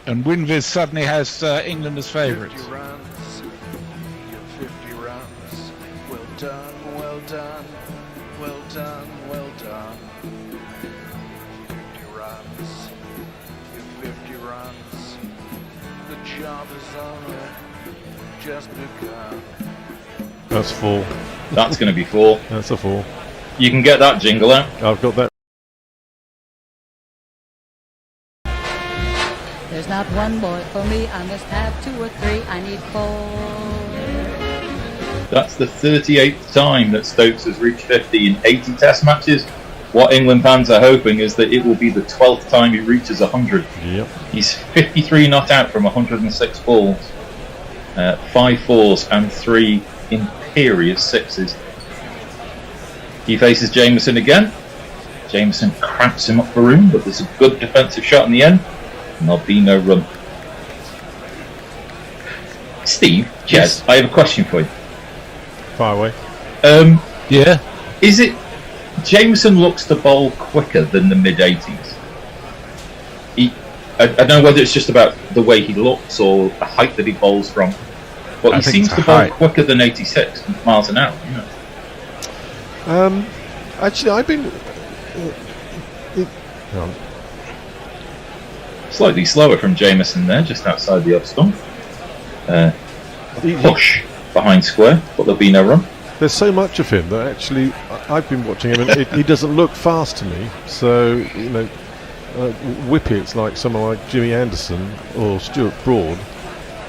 And Winviz suddenly has England as favourites. 50 runs, your 50 runs. Well done, well done, well done, well done. 50 runs, your 50 runs. The job is only just begun. That's 4. That's going to be 4. That's a 4. You can get that jingle out. I've got that. There's not one boy for me, I must have 2 or 3, I need 4. That's the 38th time that Stokes has reached 50 in 80 test matches. What England fans are hoping is that it will be the 12th time he reaches 100. Yep. He's 53 not out from 106 balls. 5 fours and 3 imperious sixes. He faces Jameson again. Jameson cramps him up for room, but there's a good defensive shot in the end. And there'll be no run. Steve, Jez, Yes. I have a question for you. Far away. Yeah. Is it Jameson looks to bowl quicker than the mid-80s? I don't know whether it's just about the way he looks or the height that he bowls from, but I he think seems it's to the bowl height. quicker than 86 miles an hour. You know? Actually, I've been. Slightly slower from Jameson there, just outside the off stump. Push behind square, but there'll be no run. There's so much of him that actually I've been watching him, and he doesn't look fast to me. So you know, whippets like someone like Jimmy Anderson or Stuart Broad.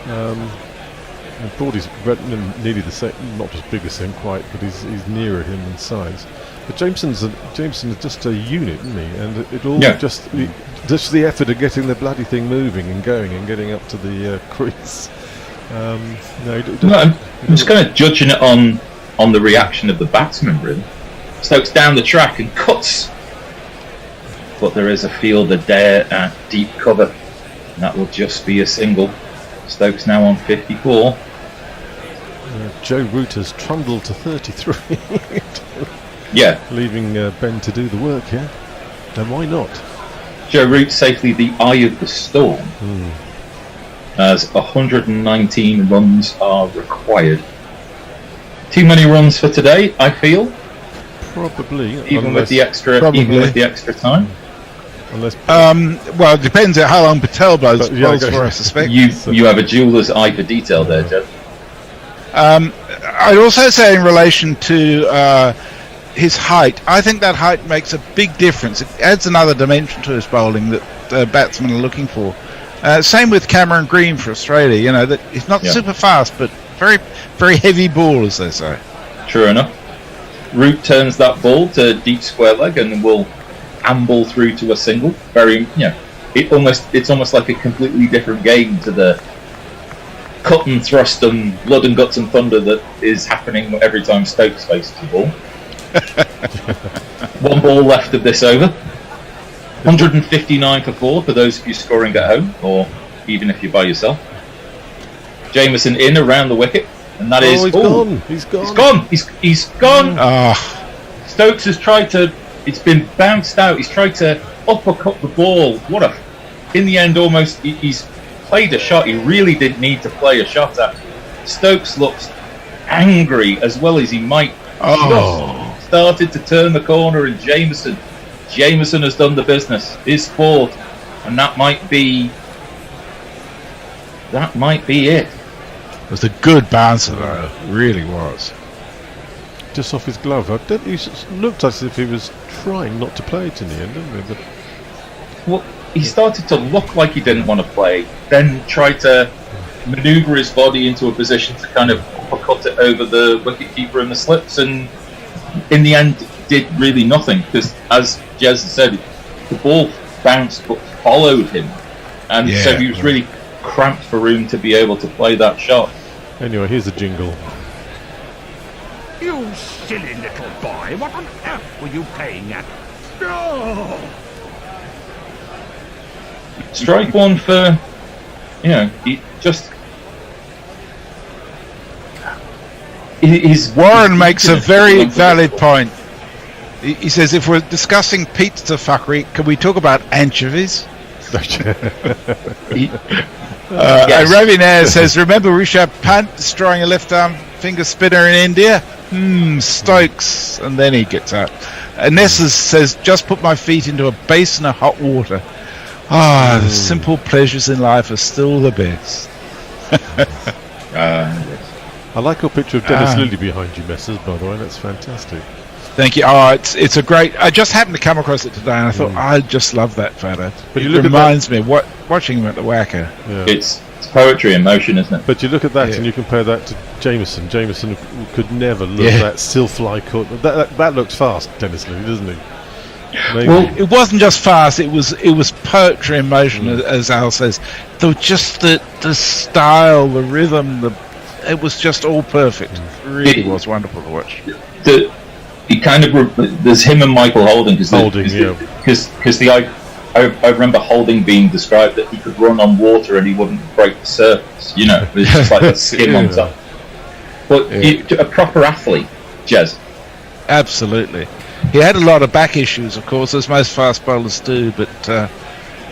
And Broad is nearly the same, not as big as him quite, but he's nearer him in size. But Jameson is just a unit, isn't he? And it all just the effort of getting the bloody thing moving and going and getting up to the crease. I'm just kind of judging it on the reaction of the batsman, really. Stokes down the track and cuts, but there is a fielder there at deep cover, and that will just be a single. Stokes now on 54. Joe Root has trundled to 33. Yeah, Leaving Ben to do the work here. And why not? Joe Root safely the eye of the storm, as 119 runs are required. Too many runs for today, I feel. Probably. Even with the extra time. Unless Well, it depends on how long Patel blows okay. for, I suspect. You have a jeweler's eye for detail there, Joe. I'd also say in relation to his height, I think that height makes a big difference. It adds another dimension to his bowling that batsmen are looking for. Same with Cameron Green for Australia. You know that he's not super fast, but very, very heavy ball, as they say. True enough. Root turns that ball to deep square leg and will amble through to a single. It's almost like a completely different game to the cut and thrust and blood and guts and thunder that is happening every time Stokes faces the ball. 1 ball left of this over. 159 for 4 for those of you scoring at home, or even if you're by yourself. Jameson in around the wicket, and that is. He's gone. He's gone. Stokes has tried to. It's been bounced out. He's tried to uppercut the ball. In the end, almost he's played a shot he really didn't need to play a shot at. Stokes looks angry as well as he might. Just started to turn the corner, and Jameson has done the business. His fourth, and that might be it. It was a good bouncer, though. It really was. Just off his glove. He looked as if he was trying not to play it in the end, didn't he? But Well, he started to look like he didn't want to play, then tried to manoeuvre his body into a position to kind of uppercut it over the wicketkeeper and the slips, and in the end did really nothing, because as Jez said, the ball bounced but followed him, and so he was really cramped for room to be able to play that shot. anyway, here's the jingle. You silly little boy, what on earth were you playing at? Oh! Strike one for, Warren makes a very valid point. He says, if we're discussing pizza fuckery, can we talk about anchovies? Yes. Ravinair says, remember Rishabh Pant destroying a left arm finger spinner in India? Stokes. And then he gets out. Nessa says, just put my feet into a basin of hot water. The simple pleasures in life are still the best. I like your picture of Dennis Lilly behind you, Messrs, by the way. That's fantastic. Thank you. It's a great. I just happened to come across it today, and I thought I just love that photo. But it you look reminds me of watching him at the Wacker. Yeah. It's poetry in motion, isn't it? But you look at that and you compare that to Jameson. Jameson could never look that still fly cut. That looks fast, Dennis Lilly, doesn't he? Maybe. Well, it wasn't just fast; it was poetry in motion, as Al says. Just the style, the rhythm, it was just all perfect. It really was wonderful to watch. He kind of there's him and Michael Holding because I remember Holding being described that he could run on water and he wouldn't break the surface. You know, it was just like a skim on top. But a proper athlete, Jez. Absolutely. He had a lot of back issues, of course, as most fast bowlers do, but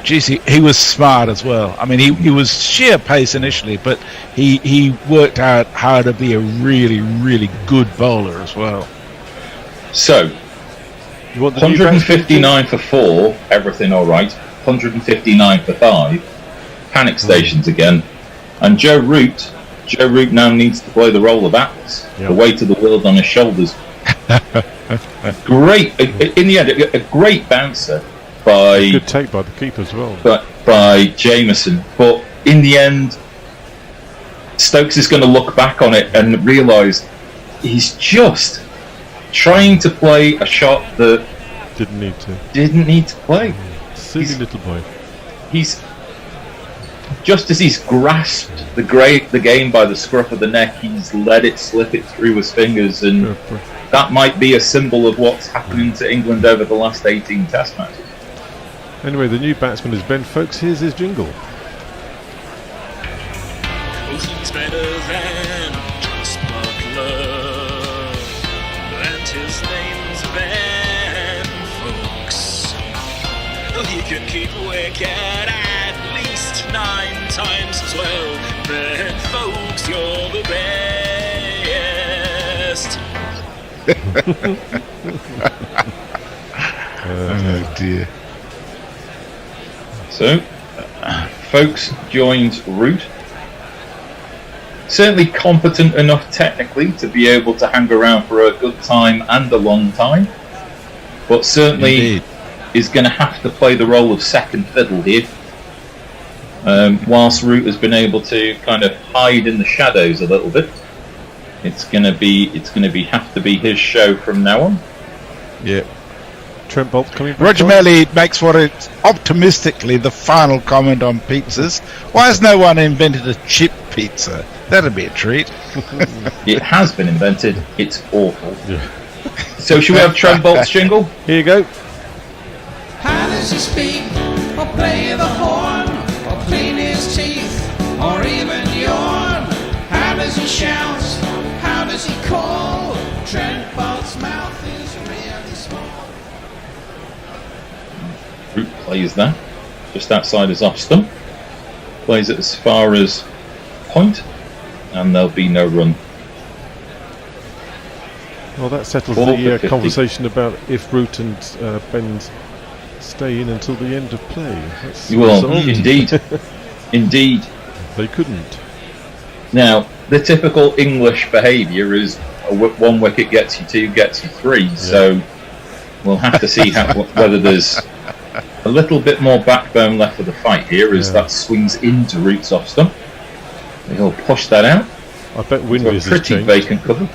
he was smart as well. I mean, he was sheer pace initially, but he worked out how to be a really, really good bowler as well. So, 159 for 4, everything all right. 159 for 5, panic stations again. And Joe Root now needs to play the role of Atlas, the weight of the world on his shoulders. Great, in the end, a great bouncer by good take by the keeper as well. But by Jameson, but in the end, Stokes is going to look back on it and realise he's just trying to play a shot that didn't need to play. Silly little boy. He's just as he's grasped the game by the scruff of the neck, he's let it slip it through his fingers, and that might be a symbol of what's happening to England over the last 18 Test matches. Anyway, the new batsman is Ben Folks. Here's his jingle. He's better than just Butler, and his name's Ben Folks. He can keep wicket at least 9 times as well. Ben Folks, you're the best. Oh dear. So, Folks joins Root. Certainly competent enough technically to be able to hang around for a good time and a long time, but certainly is going to have to play the role of second fiddle here. Whilst Root has been able to kind of hide in the shadows a little bit, it's going to have to be his show from now on. Yeah. Trent Bolt coming back. Roger Melly makes what is optimistically the final comment on pizzas. Why has no one invented a chip pizza? That'd be a treat. It has been invented. It's awful. Yeah. So should we have Trent Bolt's jingle? Here you go. How does he speak, or play the horn, or clean his teeth, or even yawn? How does he shout? How does he call? Trent Bolt's mouth is really small. Root plays that just outside his off stump, plays it as far as point, and there'll be no run. Well, that settles the conversation about if Root and Ben stay in until the end of play. Well, indeed. Indeed. They couldn't. Now, the typical English behaviour is one wicket gets you 2, gets you 3, so we'll have to see whether there's a little bit more backbone left for the fight here as that swings into Root's off stump. He'll push that out. I bet Windies has changed. Pretty vacant cover.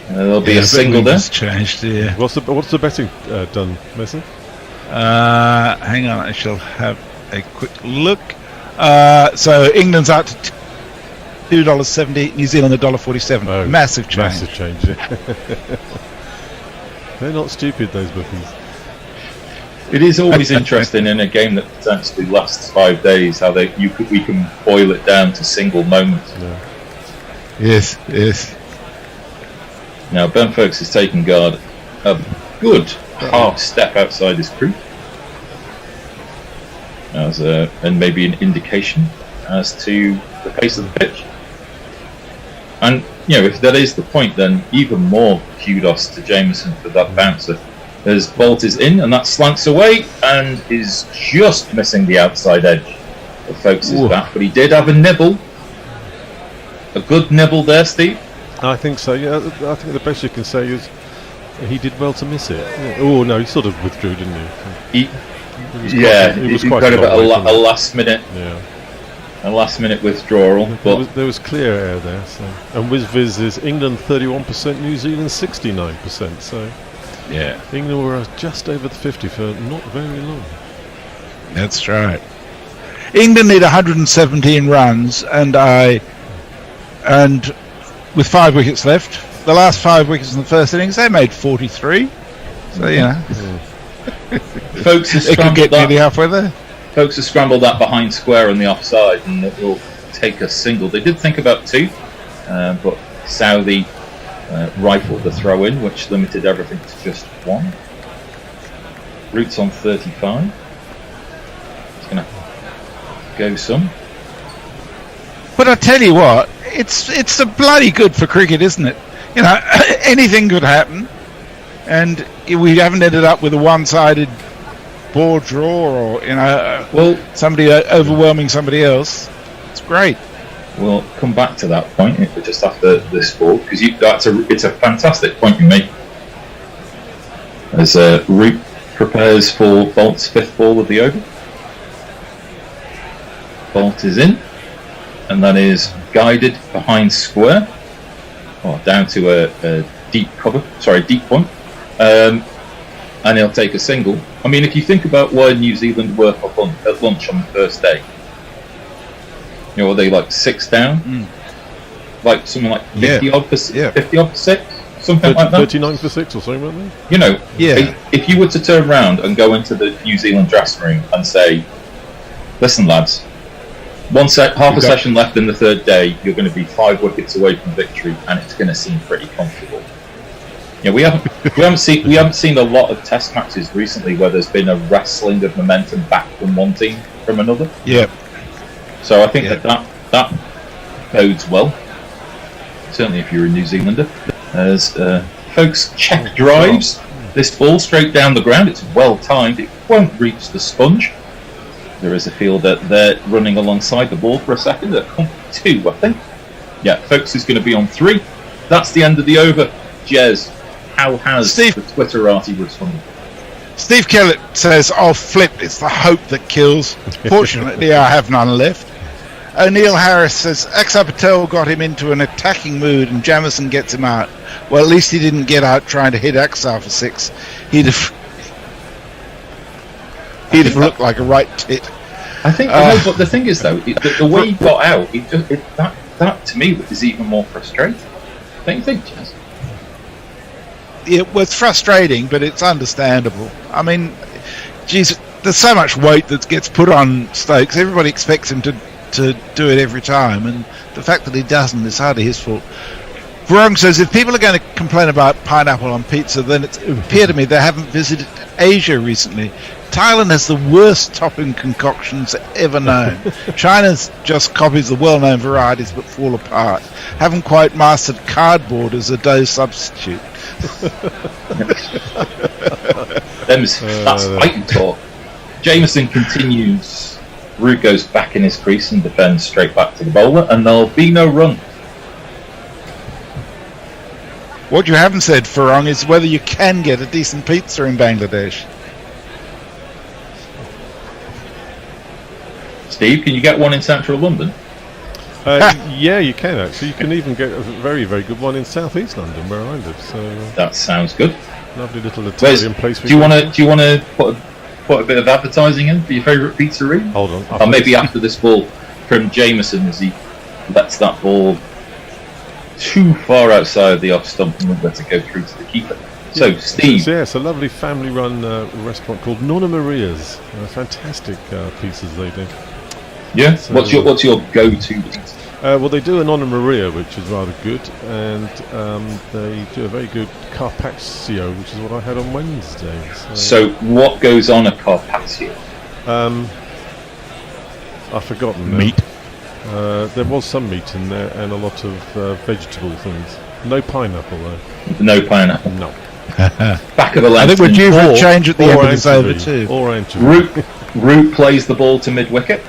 There'll be a single there. Changed, yeah. What's the betting done, Mason? Hang on, I shall have a quick look. So England's out to $2.70, New Zealand $1.47. Oh, massive change. Massive change. They're not stupid, those bookies. It is always interesting in a game that potentially lasts 5 days how we can boil it down to single moments. Yeah. Yes. Now Ben Folks is taking guard. A good half step outside his creep. And maybe an indication as to the pace of the pitch. And, if that is the point, then even more kudos to Jameson for that bouncer. As Bolt is in, and that slants away, and is just missing the outside edge of Folks' bat. But he did have a nibble. A good nibble there, Steve. I think so, yeah. I think the best you can say is he did well to miss it. Yeah. Oh, no, he sort of withdrew, didn't he? He got a last minute. Yeah. A last minute withdrawal. There was clear air there. So. And WizViz is England 31%, New Zealand 69%. So yeah, England were just over the 50 for not very long. That's right. England need 117 runs, and with 5 wickets left, the last 5 wickets in the first innings, they made 43. So Folks has it could get nearly halfway there. Folks have scrambled that behind square on the offside, and it will take a single. They did think about 2, but Southey rifled the throw in, which limited everything to just 1. Roots on 35. It's going to go some. But I tell you what, it's a bloody good for cricket, isn't it? Anything could happen, and we haven't ended up with a one-sided ball draw or somebody overwhelming somebody else. It's great. We'll come back to that point just after this ball, because it's a fantastic point you make. As Root prepares for Bolt's 5th ball of the over. Bolt is in, and that is guided behind square, down to a deep point. And he'll take a single. I mean, if you think about where New Zealand were at lunch on the first day, were they like 6 down? Like something like 50 odd for 6, something like that. 39 for 6 or something, weren't they? If you were to turn around and go into the New Zealand dressing room and say, "Listen, lads, half a session left in the 3rd day, you're going to be 5 wickets away from victory, and it's going to seem pretty comfortable." We haven't seen a lot of Test matches recently where there's been a wrestling of momentum back from one team from another. Yeah. So I think that bodes well. Certainly, if you're a New Zealander, as Folks check drives this ball straight down the ground. It's well timed. It won't reach the sponge. There is a fielder there running alongside the ball for a second. They're 2, I think. Yeah, Folks is going to be on 3. That's the end of the over. Jez, how has the Twitterati responded? Steve Kellett says, "Oh, flip, it's the hope that kills." Fortunately, I have none left. O'Neill Harris says, Axar Patel got him into an attacking mood and Jamieson gets him out. Well, at least he didn't get out trying to hit Axar for 6. He'd have looked like a right tit. I think, but the thing is, though, the way he got out, that to me is even more frustrating. Don't you think, Jez? It was frustrating, but it's understandable. I mean, geez, there's so much weight that gets put on Stokes. Everybody expects him to do it every time, and the fact that he doesn't is hardly his fault. Varong says, if people are going to complain about pineapple on pizza, then it appears to me they haven't visited Asia recently. Thailand has the worst topping concoctions ever known. China just copies the well-known varieties but fall apart. Haven't quite mastered cardboard as a dough substitute. That's fighting talk. Jameson continues. Root goes back in his crease and defends straight back to the bowler, and there'll be no run. What you haven't said, Farong, is whether you can get a decent pizza in Bangladesh. Steve, can you get one in central London? Yeah, you can actually. You can even get a very, very good one in southeast London, where I live. So that sounds good. Lovely little Italian place. Do you want to put a bit of advertising in for your favourite pizzeria? Hold on. Or maybe after this ball from Jameson, as he lets that ball too far outside the off stump and let it go through to the keeper. So, Steve. It's a lovely family-run restaurant called Nonna Maria's. Fantastic pizzas they do. Yeah. So, What's your go-to? Well, they do an Anna Maria, which is rather good, and they do a very good Carpaccio, which is what I had on Wednesday. So what goes on a Carpaccio? I've forgotten now. Meat. There was some meat in there and a lot of vegetable things. No pineapple though. No pineapple. No. Back of the I think we're lantern. due for a change at the end of this over anchovy. too. Or anchovy. Root plays the ball to mid-wicket.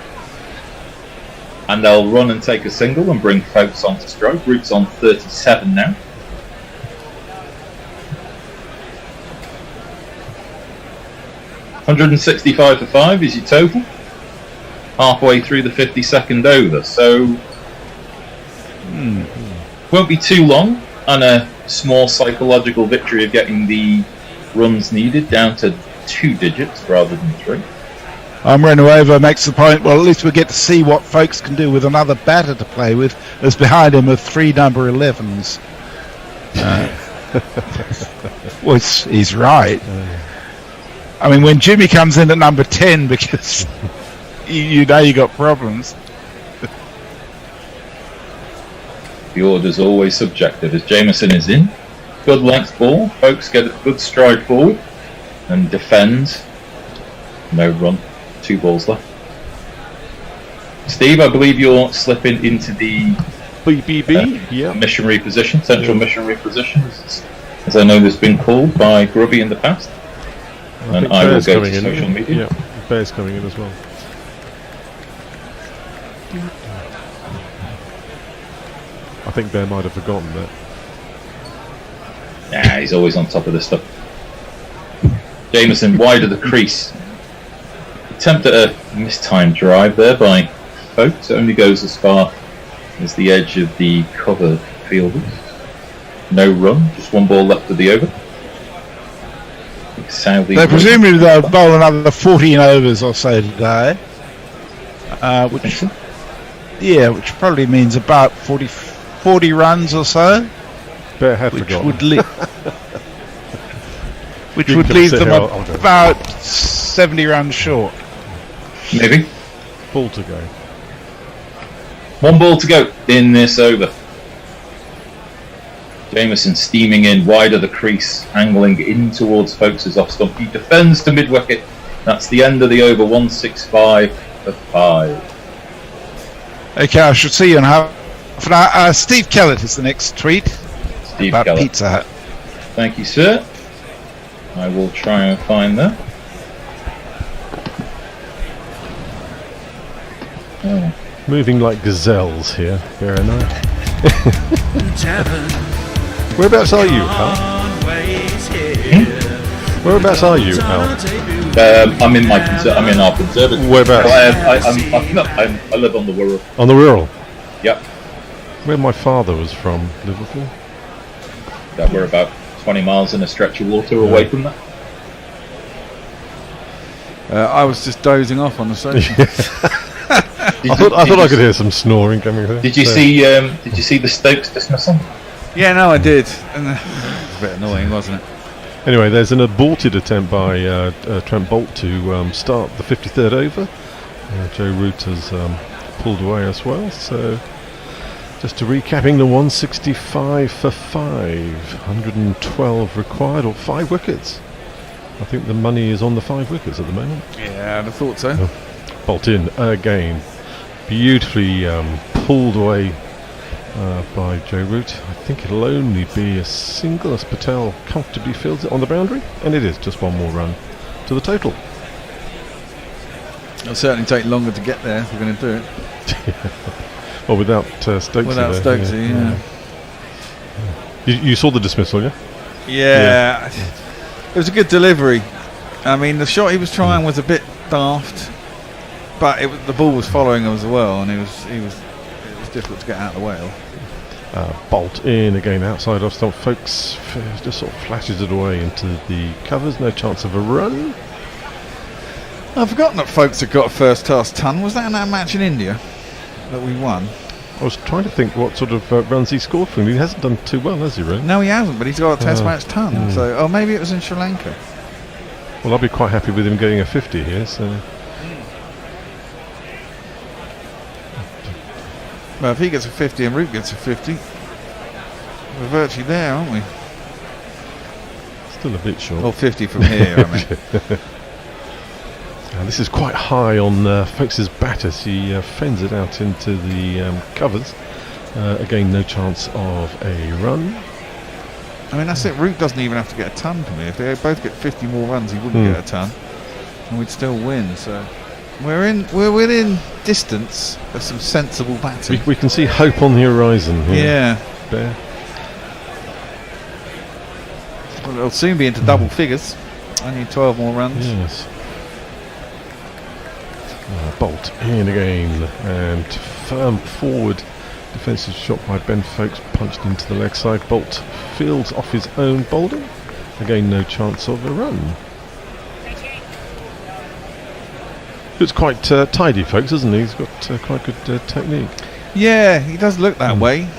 And they'll run and take a single and bring folks onto stroke. Root's on 37 now. $165 for 5 is your total. Halfway through the 52nd over. So won't be too long, and a small psychological victory of getting the runs needed down to 2 digits rather than 3. Renuova makes the point, well, at least we get to see what folks can do with another batter to play with, as behind him are 3 number 11s. Well, he's right. I mean, when Jimmy comes in at number 10, because you know you got problems. The order's always subjective. As Jameson is in, good length ball, folks get a good stride forward and defend. No run. 2 balls left. Steve, I believe you're slipping into the BBB, missionary position, central missionary position, as I know there's been called by Grubby in the past. And I will go to social media. Yeah, Bear's coming in as well. I think Bear might have forgotten that. Nah, he's always on top of this stuff. Jameson wide of the crease. Attempt at a mistimed drive there by folks. It only goes as far as the edge of the covered fielders. No run, just 1 ball left of the over. They presumably they'll bowl another 14 overs or so today, which probably means about 40 runs or so. Bear had which forgotten. would leave them about 70 runs short. Maybe. Ball to go. 1 ball to go in this over. Jameson steaming in wide of the crease, angling in towards Folks' off stump. He defends to mid-wicket. That's the end of the over. 165 for 5. Okay, I should see you in half an hour. Steve Kellett is the next tweet. Steve about Kellett. Pizza Hut. Thank you, sir. I will try and find that. Oh. Moving like gazelles here, Bear and I. Whereabouts are you, Al? Whereabouts are you, Al? I'm in our conservatory. Whereabouts? I live on the Wirral. On the Wirral? Yep. Where my father was from, Liverpool. Yeah, we're about 20 miles in a stretch of water away from that. I was just dozing off on the sofa. I thought I could hear some snoring coming through. Did you see the Stokes dismissal? Yeah, no, I did. And, it was a bit annoying, wasn't it? Anyway, there's an aborted attempt by Trent Bolt to start the 53rd over. Joe Root has pulled away as well. So, just to recapping the 165 for 5, 112 required, or 5 wickets. I think the money is on the 5 wickets at the moment. Yeah, I'd have thought so. Bolt in again, beautifully pulled away by Joe Root. I think it'll only be a single as Patel comfortably fields it on the boundary, and it is just 1 more run to the total. It'll certainly take longer to get there if we're going to do it. Well, without Stokesy. Without there, Stokesy, yeah. You saw the dismissal, yeah? Yeah. It was a good delivery. I mean, the shot he was trying was a bit daft, but the ball was following him as well, and it was difficult to get out of the way. Bolt in again outside off stump. Folks just sort of flashes it away into the covers. No chance of a run. I've forgotten that Folks had got a first class ton. Was that in that match in India that we won? I was trying to think what sort of runs he scored for him. He hasn't done too well, has he, really? No, he hasn't, but he's got a test match ton. So, maybe it was in Sri Lanka. Well, I'll be quite happy with him getting a 50 here. So Well, if he gets a 50 and Root gets a 50, we're virtually there, aren't we? Still a bit short. Or 50 from here, I mean. This is quite high on Folks' bat as he fends it out into the covers. Again, no chance of a run. I mean, that's it. Root doesn't even have to get a ton from here. If they both get 50 more runs, he wouldn't get a ton, and we'd still win. So we're within distance of some sensible batting. We can see hope on the horizon here. Yeah. Bear. Well, it'll soon be into double figures. I need 12 more runs. Yes. Bolt in again, and firm forward defensive shot by Ben Folks, punched into the leg side. Bolt fields off his own bowling. Again, no chance of a run. Looks quite tidy, Folks, doesn't he? He's got quite good technique. Yeah, he does look that way.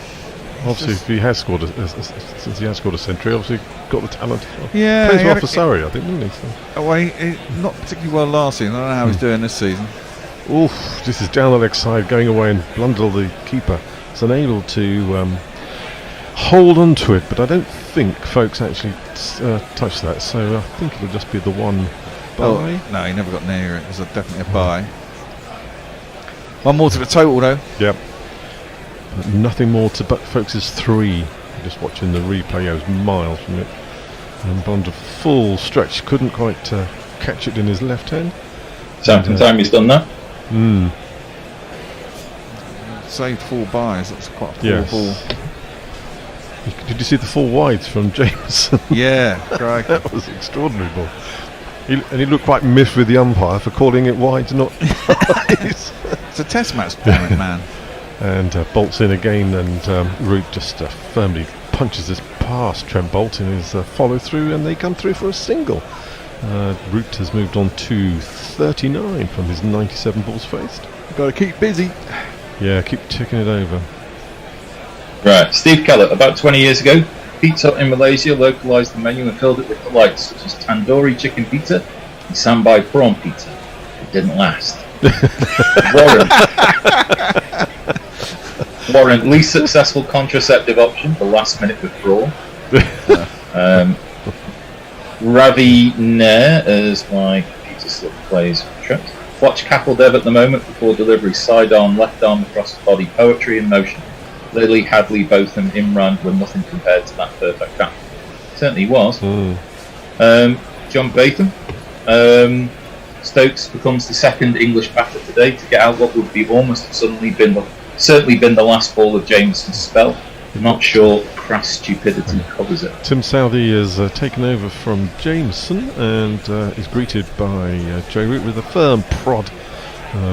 Obviously, if he has scored since he has scored a century, obviously got the talent. Yeah, plays well for Surrey, I think, doesn't he? So. Well, he not particularly well last season. I don't know how he's doing this season. Oof! This is down the leg side, going away and Blundell, the keeper, is unable to hold on to it. But I don't think Folks actually touched that, so I think it'll just be the one bye. Oh, no, he never got near it. It was definitely a bye. One more to the total, though. Yep. But nothing more to Folks' 3. Just watching the replay, I was miles from it. And Blundell full stretch, couldn't quite catch it in his left hand. Second time he's done that. Saved 4 byes. That's quite a poor ball. Did you see the 4 wides from Jameson? Yeah, great. That was an extraordinary ball. He looked quite miffed with the umpire for calling it wide, not byes. It's a test match, damn it, man. And Bolt's in again, and Root just firmly punches this past Trent Bolt in his follow through, and they come through for a single. Root has moved on to 39 from his 97 balls faced. Got to keep busy. Yeah, keep ticking it over. Right, Steve Keller, about 20 years ago, Pizza Hut in Malaysia localised the menu and filled it with delights such as tandoori chicken pizza and sambai prawn pizza. It didn't last. Warrant least successful contraceptive option, the last minute withdrawal. Ravi Nair, as my computer slip plays trips. Watch Capel Dev at the moment before delivery. Sidearm, left arm across the body. Poetry in motion. Lily, Hadley, Botham, Imran were nothing compared to that perfect cap. Certainly was. John Botham. Stokes becomes the second English batter today to get out what would be almost certainly been the last ball of Jameson's spell. Not sure crass stupidity covers it. Tim Southey has taken over from Jameson and is greeted by Joe Root with a firm prod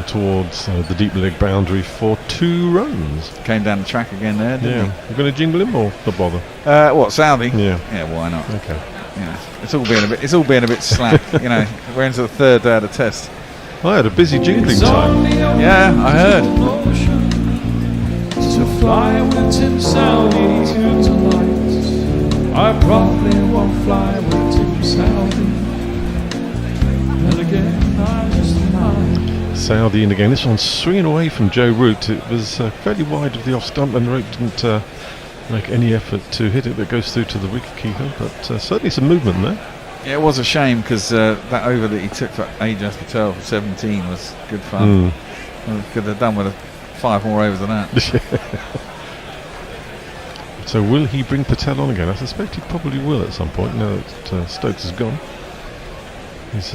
towards the deep leg boundary for 2 runs. Came down the track again there, didn't he? You're going to jingle him or not bother? What, Southey? Yeah. Yeah, why not? Okay. Yeah, it's all being a bit slack. You know, we're into the 3rd day of the test. I had a busy jingling time. Yeah, I heard. To fly with Tim Southey to delight. I probably won't fly with Tim Southey. And again, I just might. Southey in again. This one's swinging away from Joe Root. It was fairly wide of the off stump, and Root didn't make any effort to hit it. That goes through to the wicketkeeper, but certainly some movement there. Yeah, it was a shame because that over that he took for Ajaz Patel for 17 was good fun. Could have done with 5 more overs than that. So will he bring Patel on again? I suspect he probably will at some point now that Stokes is gone. He's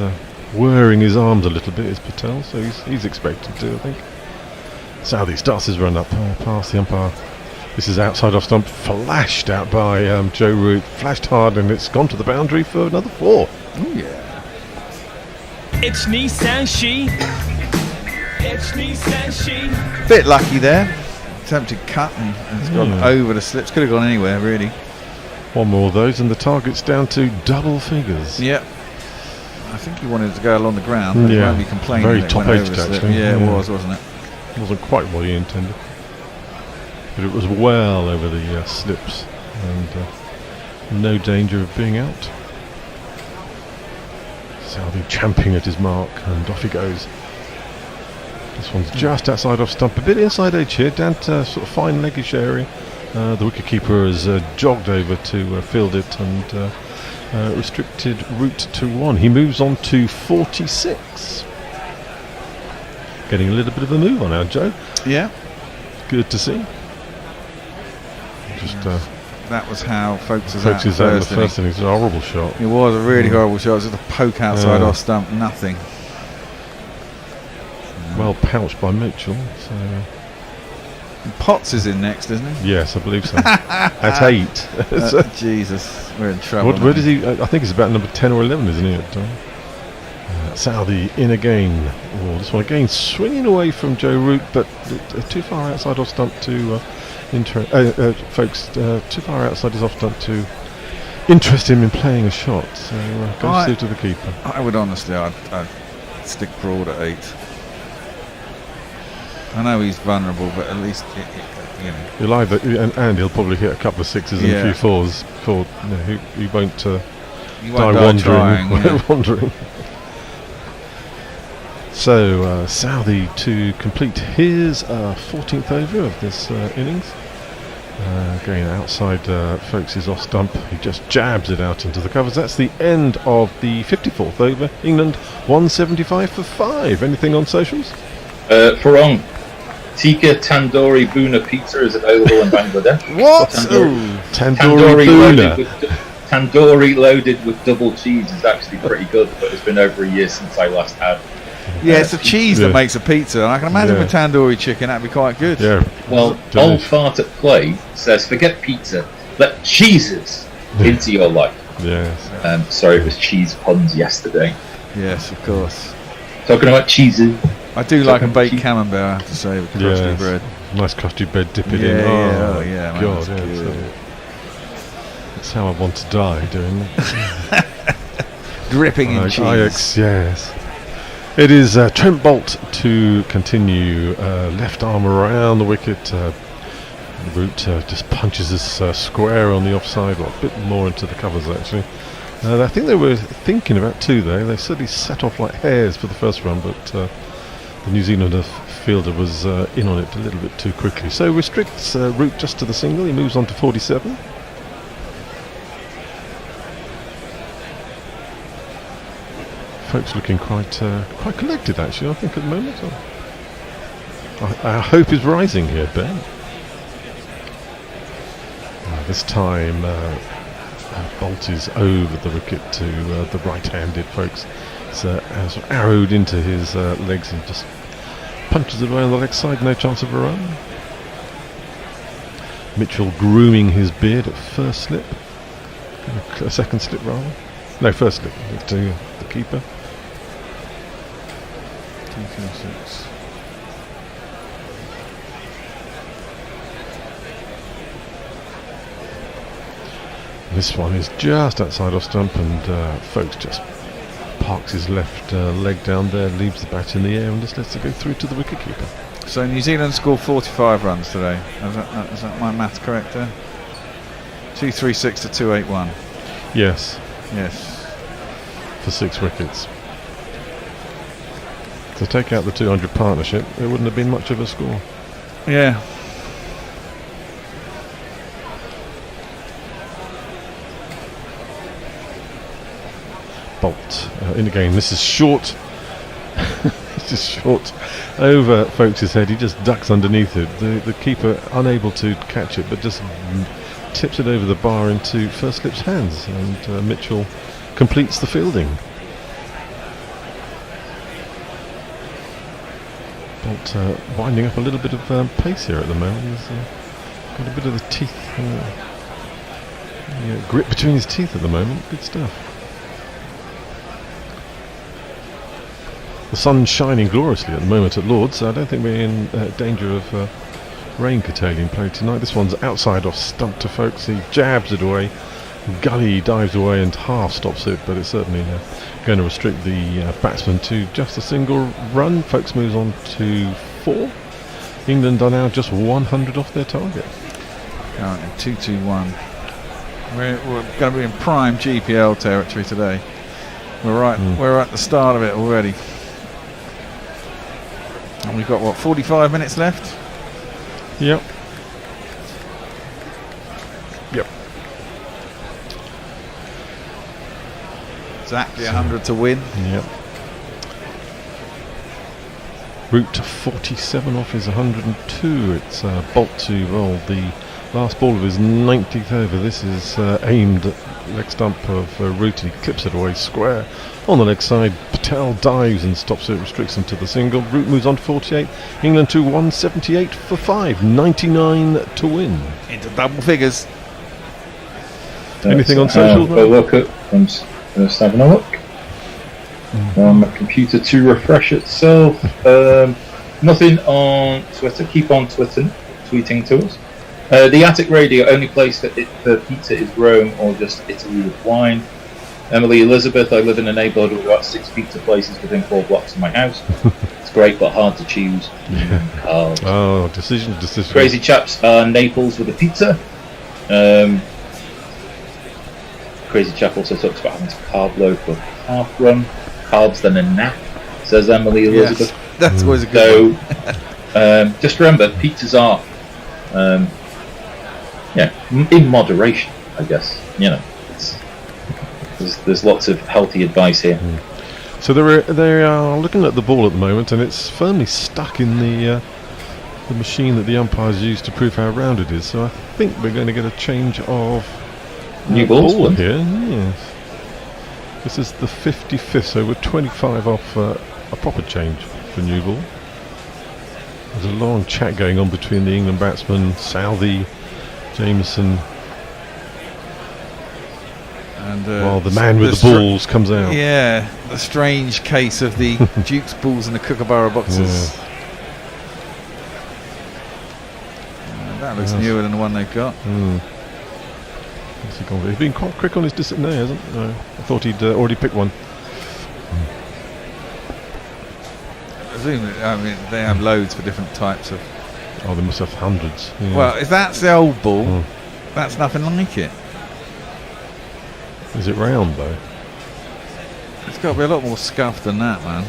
whirring his arms a little bit, is Patel, so he's expected to, I think. Southey starts his run up past the umpire. This is outside off stump, flashed out by Joe Root, flashed hard, and it's gone to the boundary for another 4. Oh yeah. It's Nissan She. It's Nissan She. Bit lucky there. Attempted cut and it's gone over the slips. Could have gone anywhere really. One more of those, and the target's down to double figures. Yep. I think he wanted to go along the ground. But he won't be complaining. Very that it top went over edged the slip. actually. Yeah, it was, wasn't it? It wasn't quite what he intended. But it was well over the slips and no danger of being out. Southey champing at his mark, and off he goes. This one's just outside off stump, a bit inside edge here, down to sort of fine leggish area. The wicketkeeper has jogged over to field it and restricted route to 1. He moves on to 46. Getting a little bit of a move on now, Joe. Yeah. Good to see. Just that was how Folks was Folks out is out in the first innings. It was a horrible shot. It was a really horrible shot. It was just a poke outside off stump, nothing. Well pouched by Mitchell. So. Potts is in next, isn't he? Yes, I believe so. At 8. Jesus, we're in trouble. Where does he? I think it's about number 10 or 11, isn't he? Southey in again. Oh, this one again swinging away from Joe Root, but too far outside off stump to Folks. Too far outside his off stump to interest him in playing a shot. So goes through to the keeper. I would honestly, I'd stick broad at 8. I know he's vulnerable, but at least you know. He'll either, and he'll probably hit a couple of 6s and a few 4s. He won't die wandering. So Southey to complete his 14th over of this innings. Going outside Folks' off stump, he just jabs it out into the covers. That's the end of the 54th over. England 175 for 5. Anything on socials? Farong. Tikka Tandoori Boona Pizza is available in Bangladesh. What? Tandoori Boona. Tandoori loaded with double cheese is actually pretty good, but it's been over a year since I last had. Yeah, it's the cheese that makes a pizza. I can imagine with tandoori chicken that'd be quite good. Yeah. Well, Old Fart at Play says, forget pizza, let cheeses into your life. Yes. Sorry, it was cheese puns yesterday. Yes, of course. Talking about cheeses. I do like a baked camembert, I have to say, with crusty bread. Nice crusty bread, dip it in. Yeah, God, that's how I want to die, doing that. Dripping in cheese. Yes. It is Trent Bolt to continue. Left arm around the wicket. Root just punches us square on the offside, or a bit more into the covers actually. I think they were thinking about 2 there. They certainly set off like hares for the first run, but the New Zealander fielder was in on it a little bit too quickly. So restricts Root just to the single. He moves on to 47. Folks looking quite collected actually, I think, at the moment. Our hope is rising here, Ben. This time Bolt is over the wicket to the right-handed Folks. It's arrowed into his legs and just punches it away on the leg side. No chance of a run. Mitchell grooming his beard at first slip. A second slip rather. No, first slip to the keeper. 236. This one is just outside off stump, and Folks just parks his left leg down there, leaves the bat in the air, and just lets it go through to the wicketkeeper. So New Zealand scored 45 runs today. Is that my maths correct there? 236 to 281. Yes. For 6 wickets. To take out the 200 partnership, it wouldn't have been much of a score. Yeah. Bolt in again. This is short. This is short over Folks' head. He just ducks underneath it. The keeper unable to catch it, but just tips it over the bar into first slip's hands, and Mitchell completes the fielding. Bolt winding up a little bit of pace here at the moment. He's got a bit of the teeth, grit between his teeth at the moment. Good stuff. The sun's shining gloriously at the moment at Lord's, so I don't think we're in danger of rain curtailing play tonight. This one's outside off stump to Folks. He jabs it away. Gully dives away and half stops it, but it's certainly going to restrict the batsman to just a single run. Folks moves on to 4. England are now just 100 off their target. Currently 2-2-1. We're going to be in prime GPL territory today. We're at the start of it already. And we've got, what, 45 minutes left? Yep. Yep. Exactly 100 to win. Yep. Route to 47 off his 102. It's Bolt to roll the last ball of his 90th over. This is aimed at the leg stump of Root, and he clips it away square on the leg side. Patel dives and stops it, restricts him to the single. Root moves on to 48. England to 178 for 5. 99 to win. Into double figures. Anything on social? I'll look at. I'm just having a look. On my computer to refresh itself. Nothing on Twitter. Keep on tweeting to us. The Attic Radio, only place for pizza is Rome or just Italy with wine. Emily Elizabeth, I live in a neighbourhood with about 6 pizza places within 4 blocks of my house. It's great but hard to choose. Oh, decision. Crazy Chaps are Naples with a pizza. Crazy Chap also talks about having to carb load for half run. Carbs then a nap, says Emily Elizabeth. Yes, that's always a good one. Just remember, pizzas are in moderation, I guess. There's lots of healthy advice here. So they are looking at the ball at the moment, and it's firmly stuck in the machine that the umpires use to prove how round it is. So I think we're going to get a change of new ball here. Yes. This is the 55th, so we're 25 off a proper change for new ball. There's a long chat going on between the England batsmen, Southey, Jameson, and while the man with the balls comes out. Yeah, the strange case of the Duke's balls and the Kookaburra boxes. Yeah. That looks newer than the one they've got. He's been quite quick on his decision there, hasn't he? No, I thought he'd already picked one. I mean, they have loads for different types of. Oh, they must have hundreds. Yeah. Well, if that's the old ball, that's nothing like it. Is it round though? It's got to be a lot more scuffed than that, man.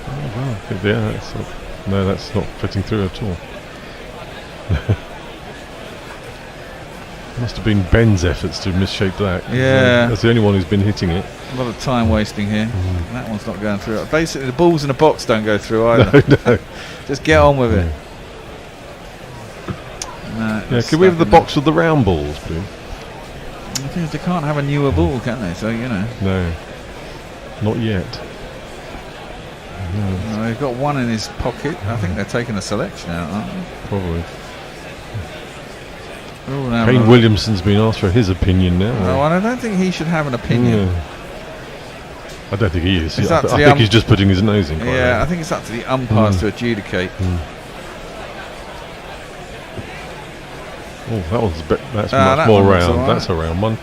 Oh, wow. Yeah, no, that's not fitting through at all. Must have been Ben's efforts to misshape that. Yeah. That's the only one who's been hitting it. A lot of time wasting here. That one's not going through. Basically, the balls in the box don't go through either. No. Just get on with it. No, can we have the box with the round balls, please? The thing is, they can't have a newer ball, can they? So, No. Not yet. No, they've got one in his pocket. I think they're taking a selection out, aren't they? Probably. Kane Williamson's been asked for his opinion now. No, I don't think he should have an opinion. I don't think he is. I think he's just putting his nose in. Yeah, I think it's up to the umpires to adjudicate. Oh, that's much more round. Right. That's a round one.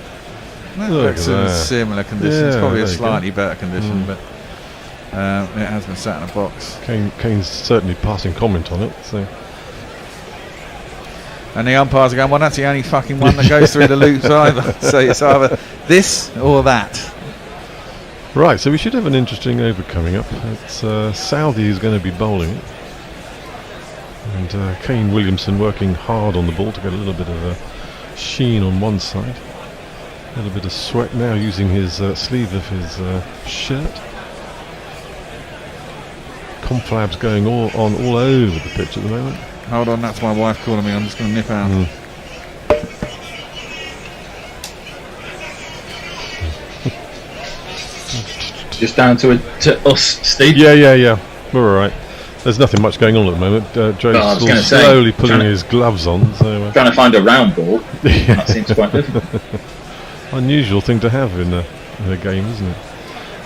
That looks in similar conditions. Probably a slightly better condition, but it has been sat in a box. Kane's certainly passing comment on it. So. And the umpires are going, well, that's the only fucking one that goes through the loops either. So it's either this or that. Right, so we should have an interesting over coming up. It's Southey who's going to be bowling it. And Kane Williamson working hard on the ball to get a little bit of a sheen on one side. A little bit of sweat now using his sleeve of his shirt. Conflabs going all over the pitch at the moment. Hold on, that's my wife calling me. I'm just going to nip out. Just down to us, Steve. Yeah. We're all right. There's nothing much going on at the moment. Joe's slowly putting his gloves on. So, trying to find a round ball. That seems quite difficult. Unusual thing to have in a game, isn't it?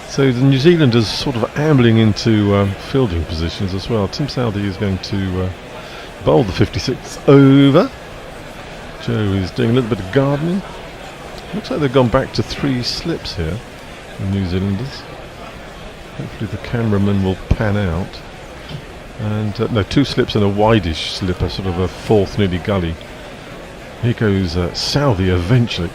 So the New Zealanders sort of ambling into fielding positions as well. Tim Southey is going to bowl the 56th over. Joe is doing a little bit of gardening. Looks like they've gone back to 3 slips here, the New Zealanders. Hopefully the cameraman will pan out. And 2 slips and a wideish slip, a sort of a 4th nearly gully. Here goes Southey eventually.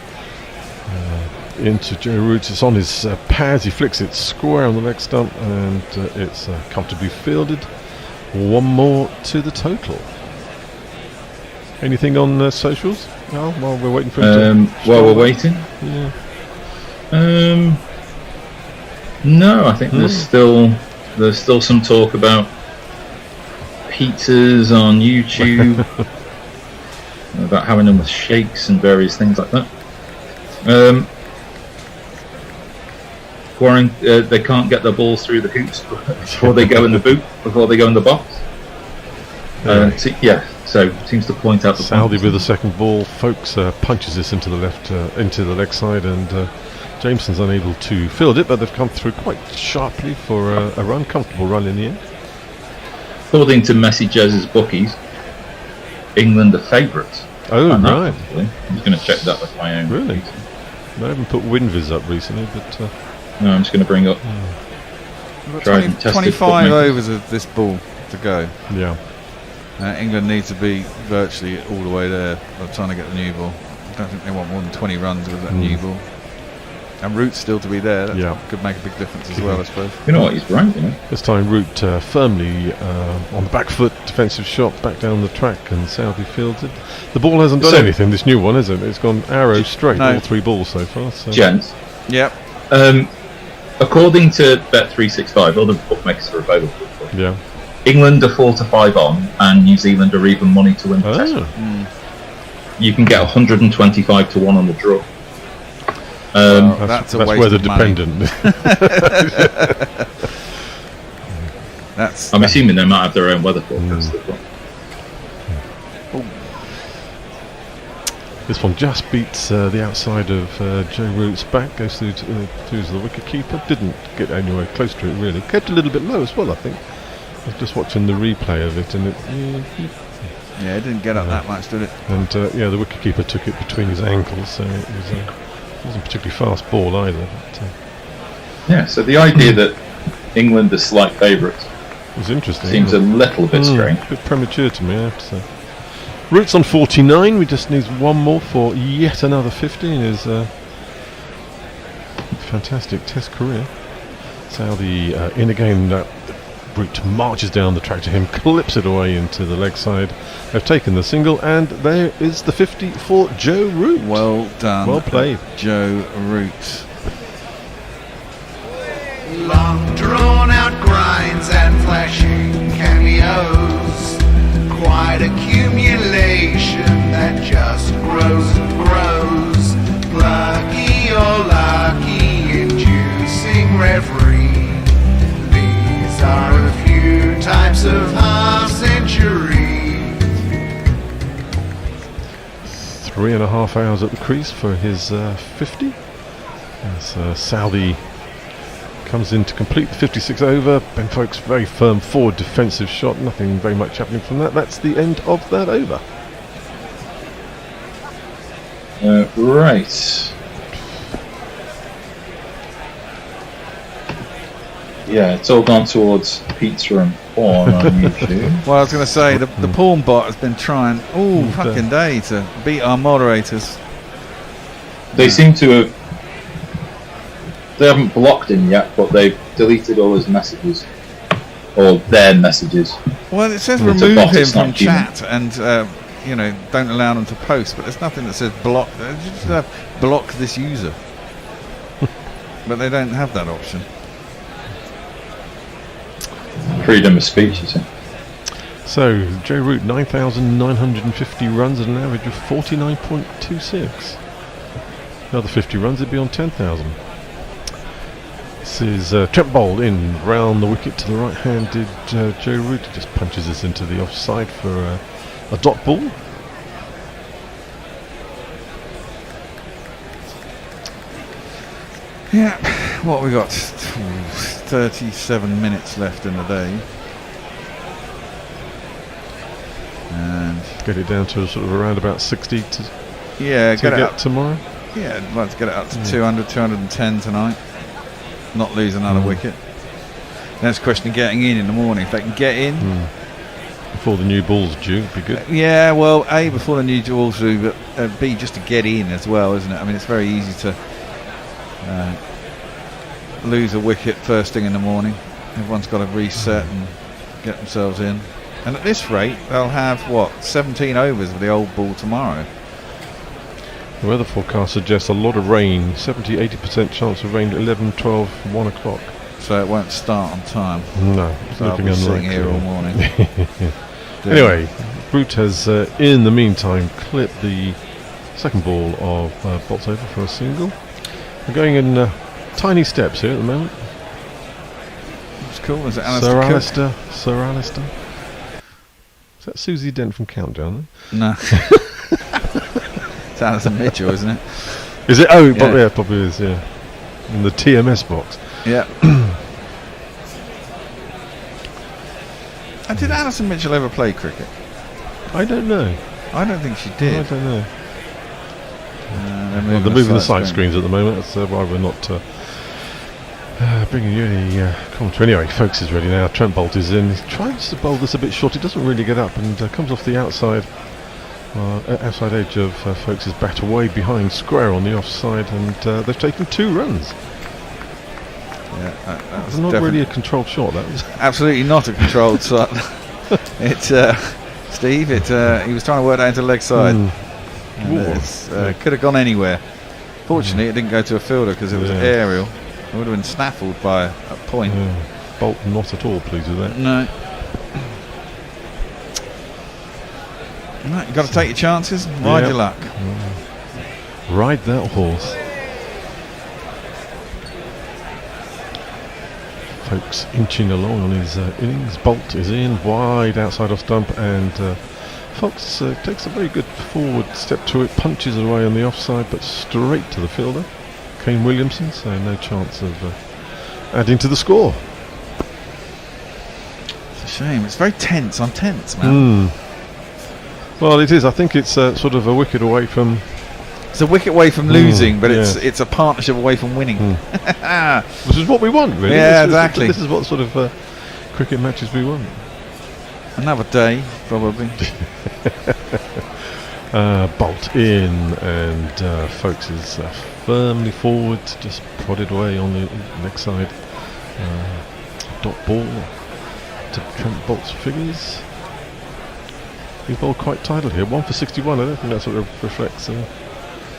into Joe Root. It's on his pads. He flicks it square on the leg stump, and it's comfortably fielded. One more to the total. Anything on socials? No, while we're waiting for him to while we're waiting. Yeah. No, I think there's still some talk about pizzas on YouTube, about having them with shakes and various things like that. They can't get the balls through the hoops before they go in the boot, before they go in the box. So it seems to point out the Saudi with the second ball. Folks punches this into the left, into the leg side, and Jameson's unable to field it, but they've come through quite sharply for a run, comfortable run in the end. According to Messi Jez's bookies, England are favourites. Oh, right. I'm just going to check that with my own. Really? I haven't put WinViz up recently, but... no, I'm just going to bring up... 25 overs of this ball to go. Yeah. England need to be virtually all the way there by trying to get the new ball. I don't think they want more than 20 runs with that new ball. And Root's still to be there. That could make a big difference as well, I suppose. You know what, he's right, you know. This time Root firmly on the back foot, defensive shot, back down the track, and Southey fields it. The ball hasn't done anything, this new one, has it? It's gone arrow straight, all three balls so far. So. Gents. Yep. According to Bet365, other bookmakers are available for. Yeah. England are 4-5 on, and New Zealand are even money to win the test. You can get 125 to 1 on the draw. That's where the dependent. I'm assuming they might have their own weather forecast. This one just beats the outside of Joe Root's back, goes through to the wicket keeper. Didn't get anywhere close to it really. Kept a little bit low as well, I think. I was just watching the replay of it, and it didn't get up that much, did it? And the wicketkeeper took it between his ankles, so it wasn't a particularly fast ball either. But, so the idea that England are slight favourites was interesting. Seems a little bit strange. A bit premature to me, I have to say. Root's on 49. We just need one more for yet another 50 in his fantastic Test career. Saudi in again. Root marches down the track to him, clips it away into the leg side. They've taken the single, and there is the 50 for Joe Root. Well done. Well played. Joe Root. Long drawn out grinds and flashing cameos. Quite accumulation that just grows and grows. Plucky or lucky, inducing reverie. Are a few types of half century. 3.5 hours at the crease for his 50. As Saudi comes in to complete the 56 over. Ben Foakes very firm forward defensive shot. Nothing very much happening from that. That's the end of that over. Right. Yeah, it's all gone towards pizza and porn on YouTube. Well, I was going to say, the porn bot has been trying all fucking day to beat our moderators. They seem to have... They haven't blocked him yet, but they've deleted all his messages. Or their messages. Well, it says remove him from chat and, don't allow them to post, but there's nothing that says block. They just have block this user. But they don't have that option. Freedom of speech, you see. So, Joe Root, 9,950 runs at an average of 49.26. Another 50 runs, it'd be on 10,000. This is Trent Bold in round the wicket to the right-handed Joe Root. He just punches this into the offside for a dot ball. Yeah, what we got? 37 minutes left in the day. And get it down to sort of around about 60 to get it up tomorrow. Yeah, I'd like to get it up to 200, 210 tonight. Not lose another wicket. Next question of getting in the morning. If they can get in before the new ball's due, it'd be good. Yeah, well, A, before the new ball's due, but B, just to get in as well, isn't it? I mean, it's very easy to lose a wicket first thing in the morning. Everyone's got to reset and get themselves in. And at this rate, they'll have, 17 overs of the old ball tomorrow. The weather forecast suggests a lot of rain, 70-80% chance of rain at 11, 12, 1 o'clock. So it won't start on time. No, it's so looking I'll be sitting unlikely. here all morning. Anyway, Brute has, in the meantime, clipped the second ball of Bolt's over for a single. We're going in tiny steps here at the moment. It's cool. Is it Sir Alistair? Is that Susie Dent from Countdown? No. It's Alison Mitchell, isn't it? Is it? Oh, yeah, probably is, yeah. In the TMS box. Yeah. And did Alison Mitchell ever play cricket? I don't know. I don't think she did. I don't know. They're moving the side screens at the moment. That's why we're not bringing you any commentary. Anyway, Folks is ready now. Trent Bolt is in. He tries to bowl this a bit short. He doesn't really get up and comes off the outside edge of Folks' bat away behind square on the offside, and they've taken 2 runs. Yeah, that was not really a controlled shot. That was absolutely not a controlled shot. It's Steve. He was trying to work that into leg side. Could have gone anywhere. Fortunately, it didn't go to a fielder because it was aerial. It would have been snaffled by a point. Bolt not at all pleased with that. No. You've got to take your chances. Ride your luck. Ride that horse. Folks inching along on his innings. Bolt is in wide outside off stump, and Fox takes a very good forward step to it, punches away on the offside, but straight to the fielder, Kane Williamson. So no chance of adding to the score. It's a shame. It's very tense. I'm tense, man. Well, it is. I think it's sort of a wicket away from. It's a wicket away from losing, but it's a partnership away from winning. Which is what we want, really. Yeah, exactly. This is what sort of cricket matches we want. Another day, probably. Bolt in, and Folks is firmly forward, just prodded away on the next side. Dot ball to Trent Bolt's figures. He's bowled quite tidily here, 1 for 61. I don't think that sort of reflects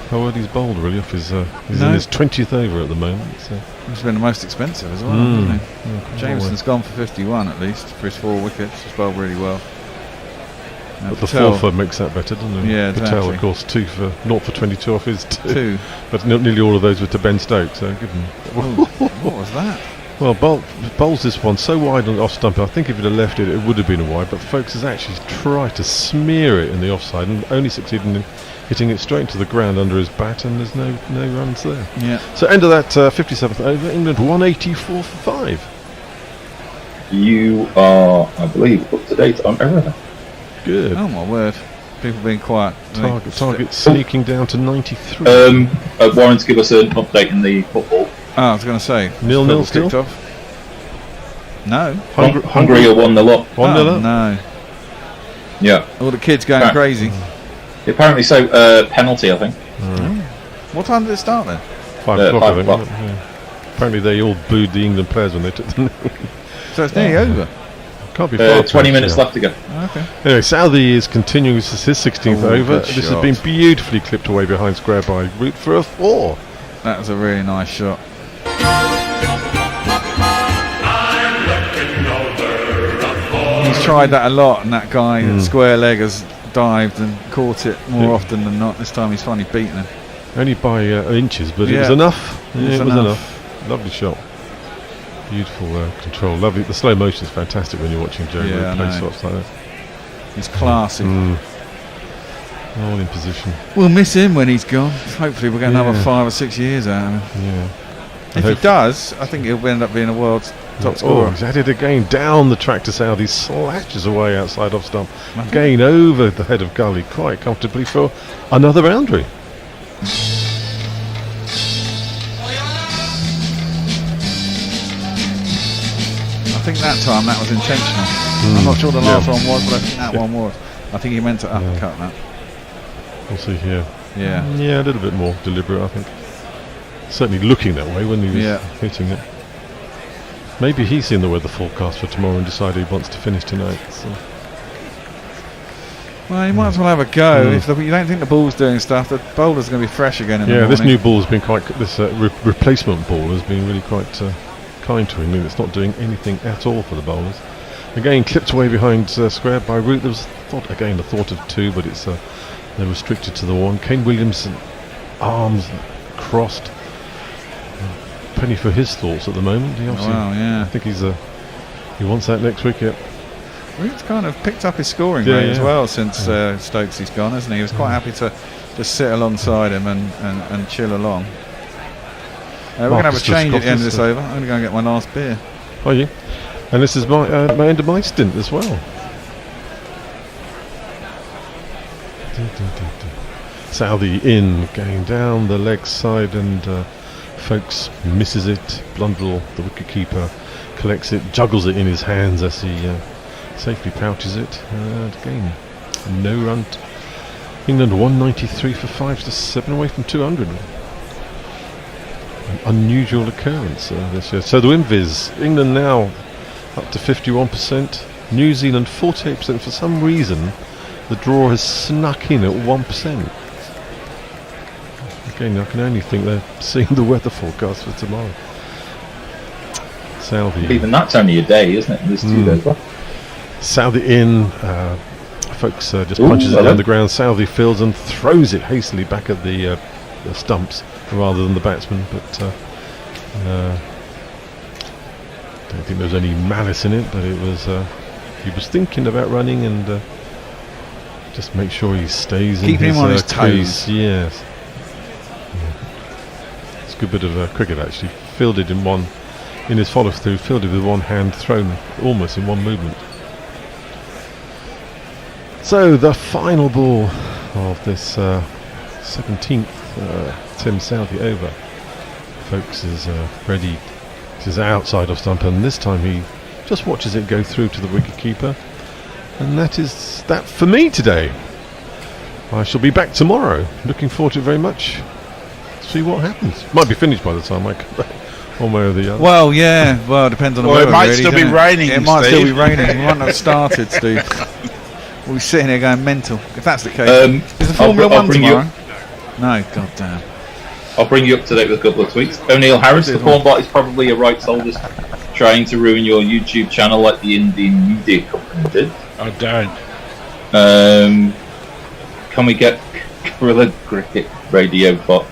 how well he's bowled, really. Off his, he's in his 20th over at the moment. So. He's been the most expensive as well, hasn't he? Jameson's gone for 51 at least for his 4 wickets. He's bowled really well. But the 4 for makes that better, doesn't it? Yeah, Patel, exactly. of course, 0 for 22 off his 2. 2. But nearly all of those were to Ben Stokes, so give him. What was that? Well, bowls this one so wide on the off stump. I think if it had left it, it would have been a wide. But Folks has actually tried to smear it in the offside and only succeeded in hitting it straight to the ground under his bat, and there's no runs there. Yeah. So end of that 57th over, England 184 for 5. You are, I believe, up to date on everything. Good. Oh my word! People being quiet. Target sneaking down to 93. Warren, to give us an update in the football. I was going to say 0-0 still. Off. No. Hungary are 1-0 up. 1-0 up. No. Yeah. All the kids going crazy. Apparently so. Penalty, I think. What time did it start then? 5 o'clock, I think. 5 o'clock. Yeah. Apparently they all booed the England players when they took the So it's nearly over. Can't be far. 20 minutes left to go. Okay. Anyway, Southey is continuing. This is his 16th over. This has been beautifully clipped away behind square by Root for a 4. That was a really nice shot. He's tried that a lot, and that guy, square leg, has dived and caught it more often than not. This time he's finally beaten him. Only by inches, but it was enough. It was enough. Lovely shot. Beautiful control. Lovely. The slow motion is fantastic when you're watching Joe Root play shots like that. He's classy. All in position. We'll miss him when he's gone. Hopefully we'll get another 5 or 6 years out of him. Yeah. If he does, I think he'll end up being a world's top scorer. Oh, he's at it again. Down the track to South. He slashes away outside off stump. Again over the head of gully quite comfortably for another boundary. I think that time that was intentional. I'm not sure the last one was, but I think that one was. I think he meant to uppercut that. We'll see here. Yeah. Yeah, a little bit more deliberate, I think. certainly looking that way when he was hitting it. Maybe he's seen the weather forecast for tomorrow and decided he wants to finish tonight. So. Well, you might as well have a go. If you don't think the ball's doing stuff, the bowler's going to be fresh again in the morning. This new ball's been quite. This replacement ball has been really quite kind to him. It's not doing anything at all for the bowlers. Again, clipped away behind square by Root. There was a thought of 2, but it's they're restricted to the 1. Kane Williamson, arms crossed. Penny for his thoughts at the moment. He obviously, I think he wants that next wicket. Root's kind of picked up his scoring rate as well since Stokes' gone, hasn't he? He was quite happy to just sit alongside him and chill along. We're going to have a change at the end of this over. I'm going to go and get my last beer. Are you? And this is my end of my stint as well. Southey in, going down the leg side, and Folks misses it. Blundell, the wicketkeeper, collects it, juggles it in his hands as he safely pouches it. And again, no run. England 193 for 5 to 7 away from 200. An unusual occurrence this year. So the Winviz, England now up to 51%, New Zealand 48%. For some reason, the draw has snuck in at 1%. Again, I can only think they're seeing the weather forecast for tomorrow. Southey. Even that's only a day, isn't it? There's 2 days left. Southey in. Folks just punches it down the ground. Southey fields and throws it hastily back at the stumps rather than the batsman. But don't think there was any malice in it. But it was he was thinking about running and just make sure he stays in keeping his, him on his toes. Yes. It's a good bit of cricket actually. Fielded in his follow through. Fielded with one hand, thrown almost in one movement. So the final ball of this 17th Tim Southey over. Folks is ready. This is outside of stump, and this time he just watches it go through to the wicketkeeper. And that is that for me today. I shall be back tomorrow. Looking forward to it very much. See what happens. Might be finished by the time I come back, one way or the other. Well, yeah. Well, it depends on the weather. It might really, still be raining. It might still be raining. We might not have started, Steve. We'll be sitting here going mental. If that's the case, is the Formula One tomorrow? No, god damn. I'll bring you up to date with a couple of tweets. O'Neill Harris, the Cornbot is probably a rights holder trying to ruin your YouTube channel like the Indian media company did. I don't. Can we get Gorilla Cricket Radio bot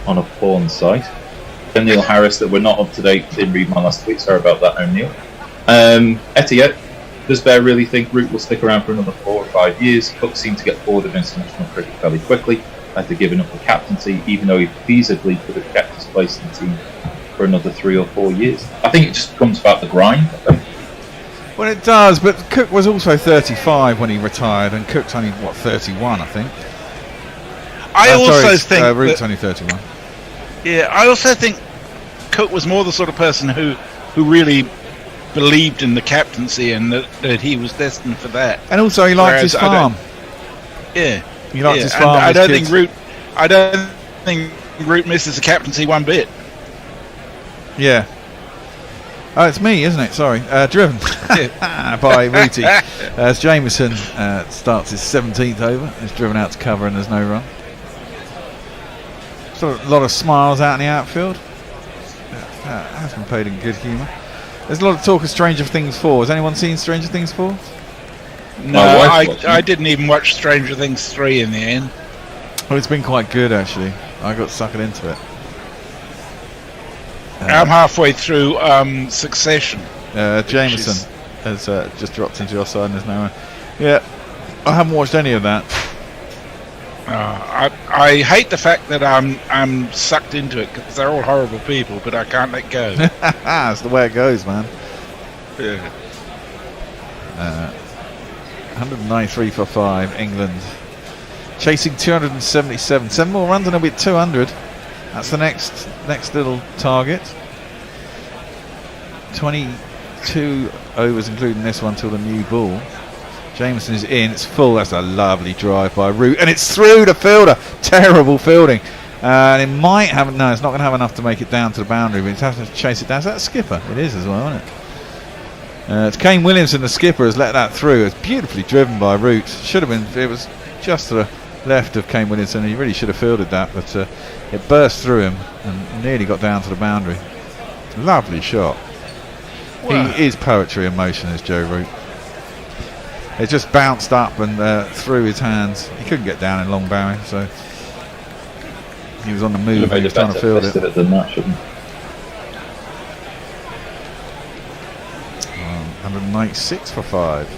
on a porn site? O'Neill Harris, that we're not up to date, didn't read my last tweet, sorry about that, O'Neill. Etiette, does Bear really think Root will stick around for another 4 or 5 years? Cook seemed to get bored of international cricket fairly quickly after giving up the captaincy, even though he feasibly could have kept his place in the team for another 3 or 4 years. I think it just comes about the grind. Well, it does, but Cook was also 35 when he retired, and Cook's only, 31, I think. I also think Root's only 31. Yeah, I also think Cook was more the sort of person who really believed in the captaincy and that he was destined for that. And also he liked his farm. Yeah. He liked his farm. I don't think Root misses the captaincy one bit. Yeah. Oh, it's me, isn't it? Sorry. Driven by Rooty. As Jameson starts his 17th over. He's driven out to cover and there's no run. So a lot of smiles out in the outfield. Has been paid in good humour. There's a lot of talk of Stranger Things 4. Has anyone seen Stranger Things 4? No, I didn't even watch Stranger Things 3 in the end. Well, it's been quite good actually. I got suckered into it. I'm halfway through Succession. Jameson has just dropped into your side and there's no one. Yeah, I haven't watched any of that. I hate the fact that I'm sucked into it because they're all horrible people, but I can't let go. That's the way it goes, man. Yeah. 193 for 5, England chasing 277. 7 more runs and it'll be at 200. That's the next little target. 22 overs including this one till the new ball. Jameson is in, it's full. That's a lovely drive by Root, and it's through the fielder. Terrible fielding. And it might have, no, it's not going to have enough to make it down to the boundary, but it's having to chase it down. Is that a skipper? It is as well, isn't it? It's Kane Williamson, the skipper, has let that through. It's beautifully driven by Root. Should have been, it was just to the left of Kane Williamson. He really should have fielded that, but it burst through him and nearly got down to the boundary. Lovely shot. Wow. He is poetry in motion, is Joe Root. It just bounced up and through his hands. He couldn't get down in long barring, so he was on the move. He was trying to field it. Than that, shouldn't 196 for 5.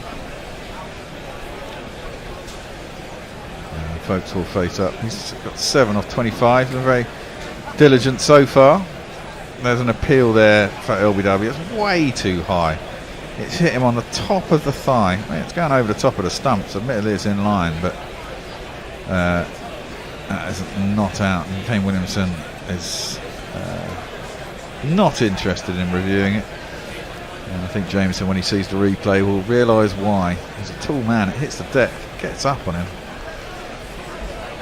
Folks will face up. He's got 7 off 25. He's been very diligent so far. There's an appeal there for LBW. It's way too high. It's hit him on the top of the thigh. I mean, it's going over the top of the stumps. Admittedly, it's in line, but that is not out. And Kane Williamson is not interested in reviewing it. And I think Jameson, when he sees the replay, will realise why. He's a tall man. It hits the deck, gets up on him,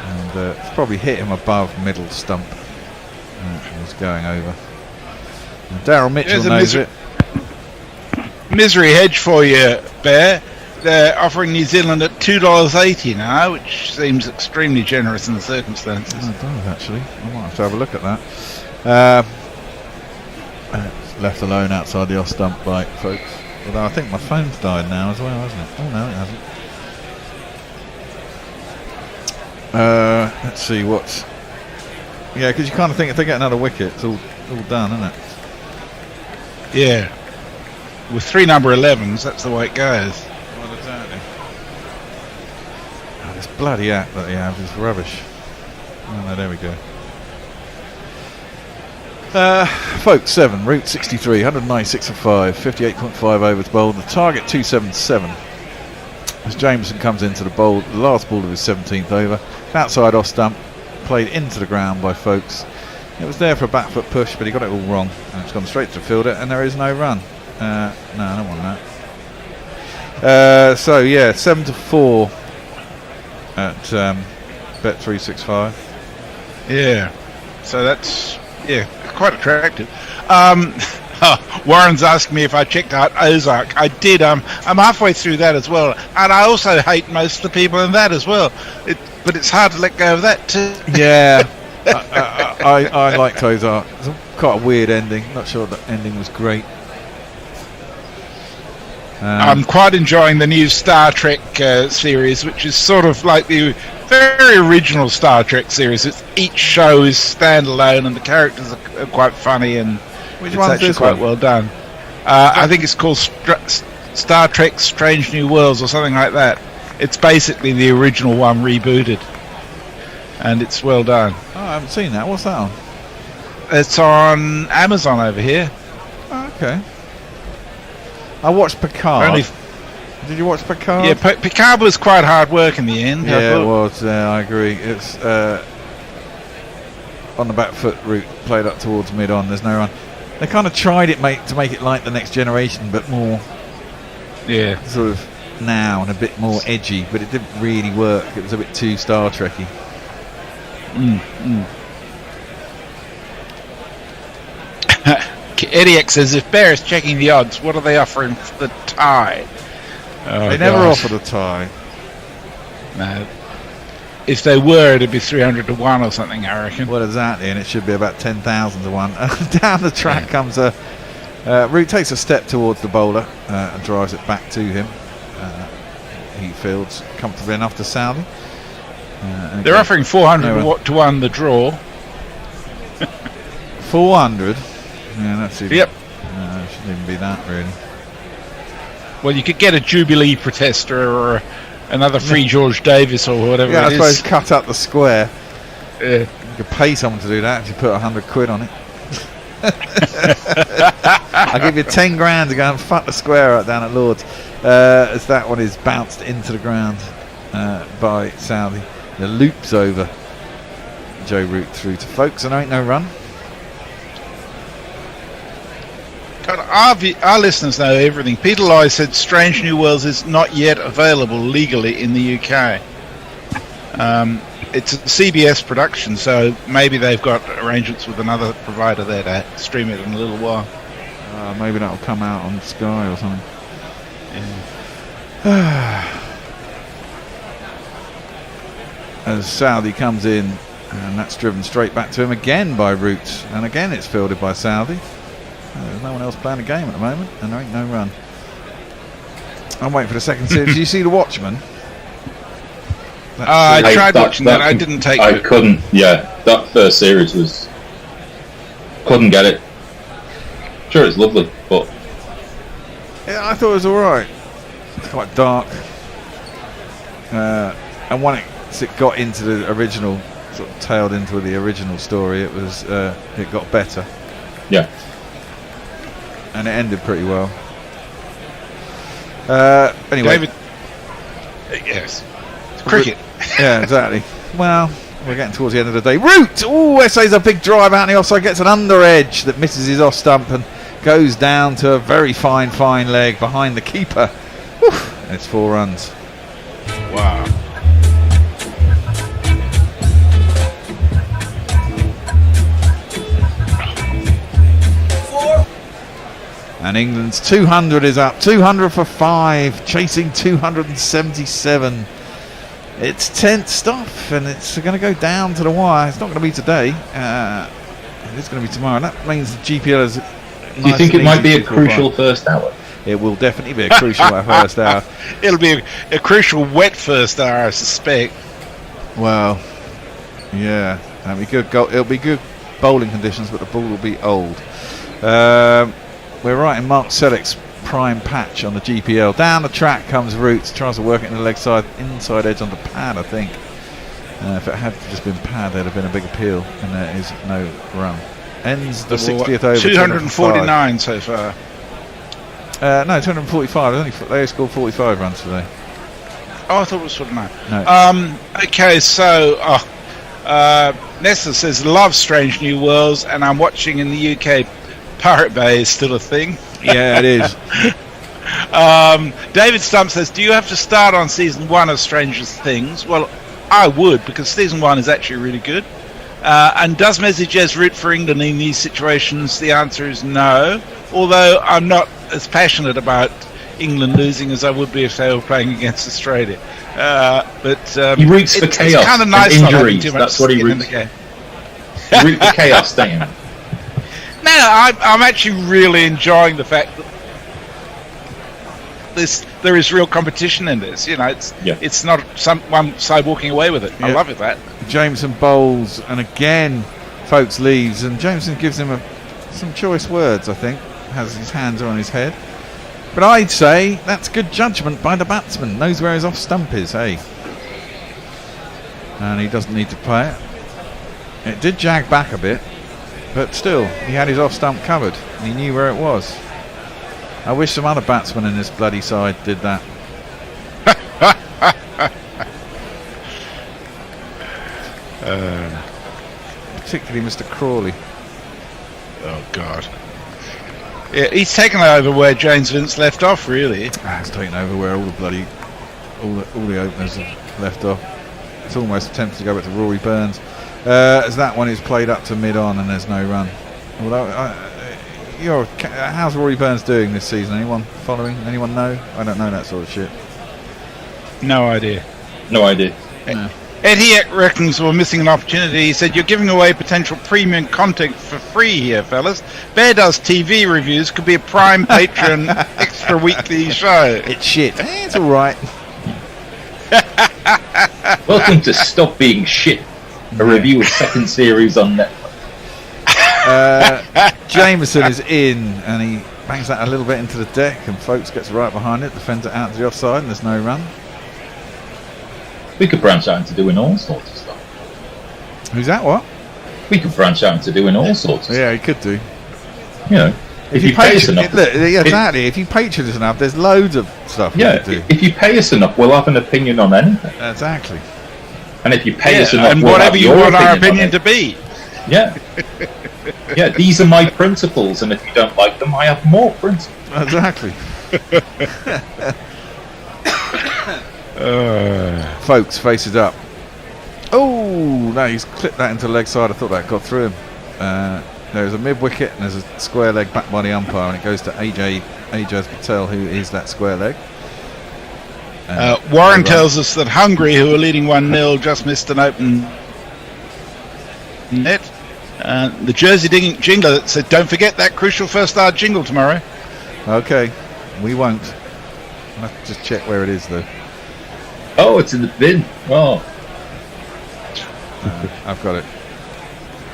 and it's probably hit him above middle stump. He's going over. Daryl Mitchell knows it. Misery hedge for you, Bear. They're offering New Zealand at $2.80 now, which seems extremely generous in the circumstances. Oh, it does, actually. I might have to have a look at that. It's left alone outside the off stump bike, folks. Although I think my phone's died now as well, hasn't it? Oh no, it hasn't. Let's see what's. Yeah, because you kind of think if they get another wicket, it's all done, isn't it? Yeah. With 3 number 11s, that's the way it goes. Well, exactly. Oh, this bloody app that they have is rubbish. Oh, no, there we go. Folks, 7, Route 63, 196 for 5, 58.5 overs bowled. The target 277. As Jameson comes into the bowl, the last ball of his 17th over, outside off stump, played into the ground by Folks. It was there for a back foot push, but he got it all wrong, and it's gone straight to the fielder, and there is no run. No, I don't want that. So yeah, 7-4 at Bet365. Yeah, so that's quite attractive. Warren's asking me if I checked out Ozark. I did. I'm halfway through that as well, and I also hate most of the people in that as well. But it's hard to let go of that too. Yeah, I liked Ozark. It's quite a weird ending. Not sure the ending was great. I'm quite enjoying the new Star Trek series, which is sort of like the very original Star Trek series. Each show is standalone, and the characters are quite funny, and Which it's one's actually this quite one? well done. I think it's called Star Trek Strange New Worlds or something like that. It's basically the original one rebooted, and it's well done. Oh, I haven't seen that. What's that on? It's on Amazon over here. Oh, okay. I watched Picard. Did you watch Picard? Yeah, Picard was quite hard work in the end. Yeah, it was. I agree. It's on the back foot route, played up towards mid-on. There's no run. They kind of tried it, to make it like the Next Generation, but more, sort of now and a bit more edgy. But it didn't really work. It was a bit too Star Trekky. Eddie X says, if Bear is checking the odds, what are they offering for the tie? They never offered a tie. No. If they were, it'd be 300 to 1 or something, I reckon. Well, exactly, and it should be about 10,000 to 1. Down the track comes Root takes a step towards the bowler and drives it back to him. He fields comfortably enough to Saudi. They're offering 400 to 1 the draw. 400? Yeah, that's even. Yep. No, it shouldn't even be that, really. Well, you could get a Jubilee protester or another Free George Davis or whatever I it suppose is. cut up the square. Yeah. You could pay someone to do that if you put 100 quid on it. I'll give you 10 grand to go and fuck the square out down at Lord's. As that one is bounced into the ground by Saudi. The loops over Joe Root through to Folks, and there ain't no run. Our listeners know everything. Peter Loy said Strange New Worlds is not yet available legally in the UK. it's a CBS production, so maybe they've got arrangements with another provider there to stream it in a little while. Maybe that'll come out on Sky or something. As Saudi comes in, and that's driven straight back to him again by Roots, and again it's fielded by Saudi. There's no one else playing the game at the moment, and there ain't no run. I'm waiting for the second series. Do you see The Watchmen? I tried watching that. I didn't take it. I couldn't. Yeah, that first series was. Couldn't get it. Sure, it's lovely, but. Yeah, I thought it was alright. It's quite dark. And when it got into the original, sort of tailed into the original story, it was it got better. Yeah. And it ended pretty well. Anyway. David. Yes. It's cricket. Yeah, exactly. Well, we're getting towards the end of the day. Root! Oh, SA's a big drive out in the offside, gets an under edge that misses his off stump and goes down to a very fine leg behind the keeper. Whew. And it's 4 runs. Wow. And England's 200 is up. 200 for 5, chasing 277. It's tense stuff, and it's going to go down to the wire. It's not going to be today. It is going to be tomorrow. And that means the GPL is. Do you think it might be a crucial first hour? It will definitely be a crucial first hour. It'll be a crucial wet first hour, I suspect. Well, yeah, that'll be good. It'll be good bowling conditions, but the ball will be old. We're right in Mark Selleck's prime patch on the GPL. Down the track comes Roots, tries to work it in the leg side, inside edge on the pad, I think. If it had just been pad, there'd have been a big appeal, and there is no run. Ends the 60th over. 249 so far. No, 245. They scored 45 runs today. Oh, I thought it was 49. No. Okay, so Nessa says, love Strange New Worlds, and I'm watching in the UK. Pirate Bay is still a thing. Yeah, it is. David Stump says, do you have to start on season 1 of Stranger Things? Well, I would, because season 1 is actually really good. And does Messages root for England in these situations? The answer is no, although I'm not as passionate about England losing as I would be if they were playing against Australia. But he roots for chaos, it's kind of nice and not having injuries. too much That's what he skin in roots the game. You root for chaos, don't you? No, I'm actually really enjoying the fact that there is real competition in this. You know, it's not one side walking away with it. I love it. That Jameson bowls, and again, folks leaves, and Jameson gives him some choice words. I think has his hands on his head, but I'd say that's good judgment by the batsman. Knows where his off stump is, hey, and he doesn't need to play it. It did jag back a bit. But still, he had his off stump covered, and he knew where it was. I wish some other batsmen in this bloody side did that. Particularly Mr. Crawley. Oh God! Yeah, he's taken over where James Vince left off. Really, He's taken over where all the openers have left off. It's almost tempted to go back to Rory Burns. As that one is played up to mid-on and there's no run. Although, how's Rory Burns doing this season? Anyone following? Anyone know? I don't know that sort of shit. No idea. No idea. No. Eddie reckons we're missing an opportunity. He said, you're giving away potential premium content for free here, fellas. Bear Does TV Reviews could be a prime patron extra weekly show. It's shit. It's alright. Welcome to Stop Being Shit. A review of second series on Netflix. Jameson is in, and he bangs that a little bit into the deck, and Folks gets right behind it, defends it out to the offside, and there's no run. We could branch out into doing all sorts of stuff. Who's that? What? We could branch out into doing all sorts of Yeah, he could do. You know, if you pay us enough. Exactly. If you patron us enough, there's loads of stuff we could do. If you pay us enough, we'll have an opinion on anything. Exactly. And if you pay us enough, and we'll whatever have you your want our opinion opinion to be. Yeah. Yeah, these are my principles, and if you don't like them, I have more principles. Exactly. Folks faces up. Oh, Oh, no, he's clipped that into the leg side. I thought that got through him. There's a mid-wicket and there's a square leg back by the umpire, and it goes to Ajaz Patel, who is that square leg. Warren tells us that Hungary, who are leading 1-0, just missed an open net. The Jersey jingler that said, "Don't forget that crucial first hour jingle tomorrow." Okay, we won't. I'll have to just check where it is, though. Oh, it's in the bin. Oh, I've got it.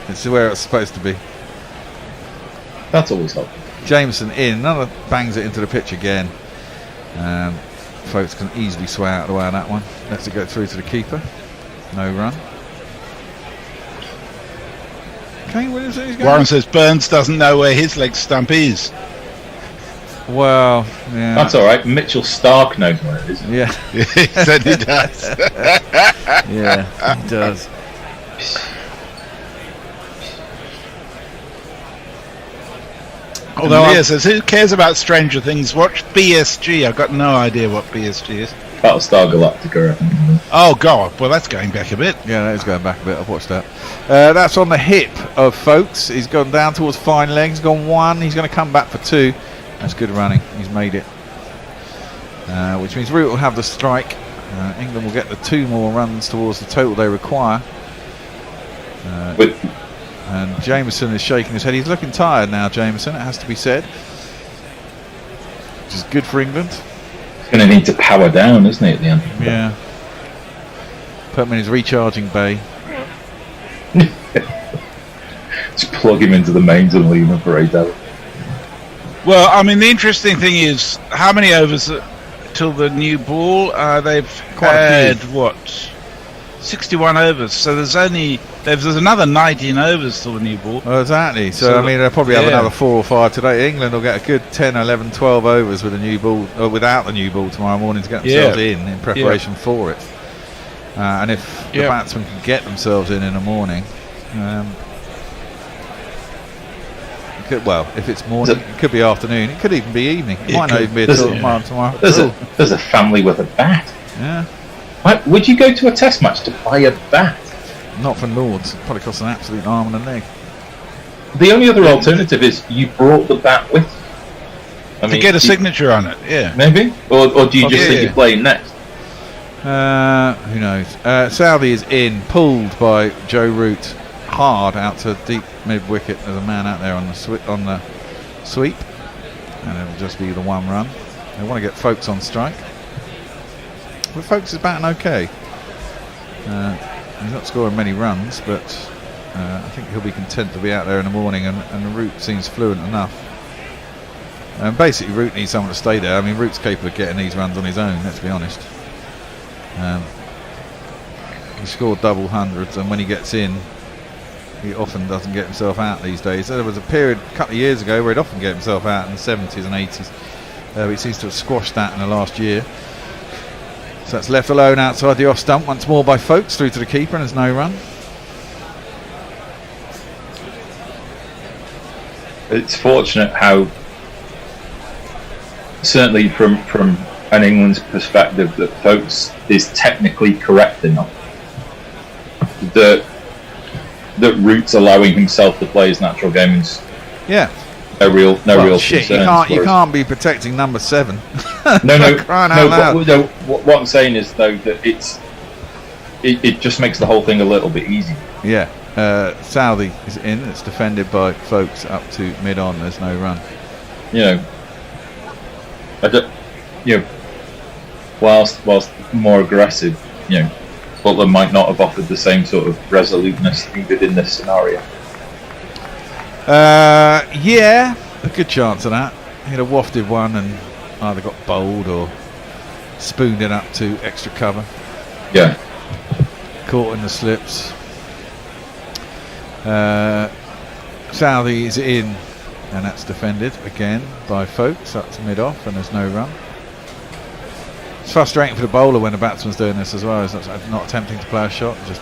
It's where it's supposed to be. that's always helpful. Jameson in, another bangs it into the pitch again. Folks can easily sway out of the way on that one. Lets it go through to the keeper. No run. Kane Williams, he's going. Warren says Burns doesn't know where his leg stump is. Well, yeah. That's all right. Mitchell Stark knows where it is. Yeah. He certainly does. Yeah, he does. Although Leah says, who cares about Stranger Things? Watch BSG. I've got no idea what BSG is. Battlestar Galactica, I think. Oh, God. Well, that's going back a bit. Yeah, that is going back a bit. I've watched that. That's on the hip of Folks. He's gone down towards fine leg. He's gone 1. He's going to come back for 2. That's good running. He's made it. Which means Root will have the strike. England will get the 2 more runs towards the total they require. And Jameson is shaking his head. He's looking tired now, Jameson, it has to be said. Which is good for England. He's going to need to power down, isn't he, at the end? Yeah. Put him in his recharging bay. Just plug him into the mains and leave him for 8 hours. Well, I mean, the interesting thing is, how many overs till the new ball? They've had, what, 61 overs. So there's another 19 overs till the new ball. Well, exactly. So I mean, they'll probably have another 4 or 5 today. England will get a good 10, 11, 12 overs with the new ball, or without the new ball tomorrow morning to get themselves in preparation for it. And if the batsmen can get themselves in the morning, if it's morning, it could be afternoon. It could even be evening. It might not even be until tomorrow. There's a family with a bat. Yeah. Would you go to a test match to buy a bat? Not for Lords. It probably costs an absolute arm and a leg. The only other alternative is you brought the bat with you. To get a signature on it, Maybe? Or do you just think you're playing next? Who knows? Southey is in, pulled by Joe Root hard out to deep mid wicket. There's a man out there on the sweep, and it'll just be the 1 run. They want to get Folks on strike. But Folks is batting okay. He's not scoring many runs, but I think he'll be content to be out there in the morning, and the Root seems fluent enough. And basically Root needs someone to stay there. I mean, Root's capable of getting these runs on his own, let's be honest. He scored double hundreds, and when he gets in, he often doesn't get himself out these days. There was a period a couple of years ago where he'd often get himself out in the 70s and 80s. But he seems to have squashed that in the last year. So that's left alone outside the off stump once more by Folks through to the keeper, and there's no run. It's fortunate how, certainly from an England's perspective, that Folks is technically correct enough that Root's allowing himself to play his natural game. No real shit, concern. you can't be protecting number 7. No. Crying out loud. What I'm saying is though that it just makes the whole thing a little bit easier. Yeah. Southey is in. It's defended by Folks up to mid on. There's no run. Whilst more aggressive, Butler might not have offered the same sort of resoluteness needed in this scenario. A good chance of that. He'd have wafted one and either got bowled or spooned it up to extra cover. Yeah. Caught in the slips. Southey is in, and that's defended again by Folks up to mid off, and there's no run. It's frustrating for the bowler when the batsman's doing this as well. He's not attempting to play a shot, just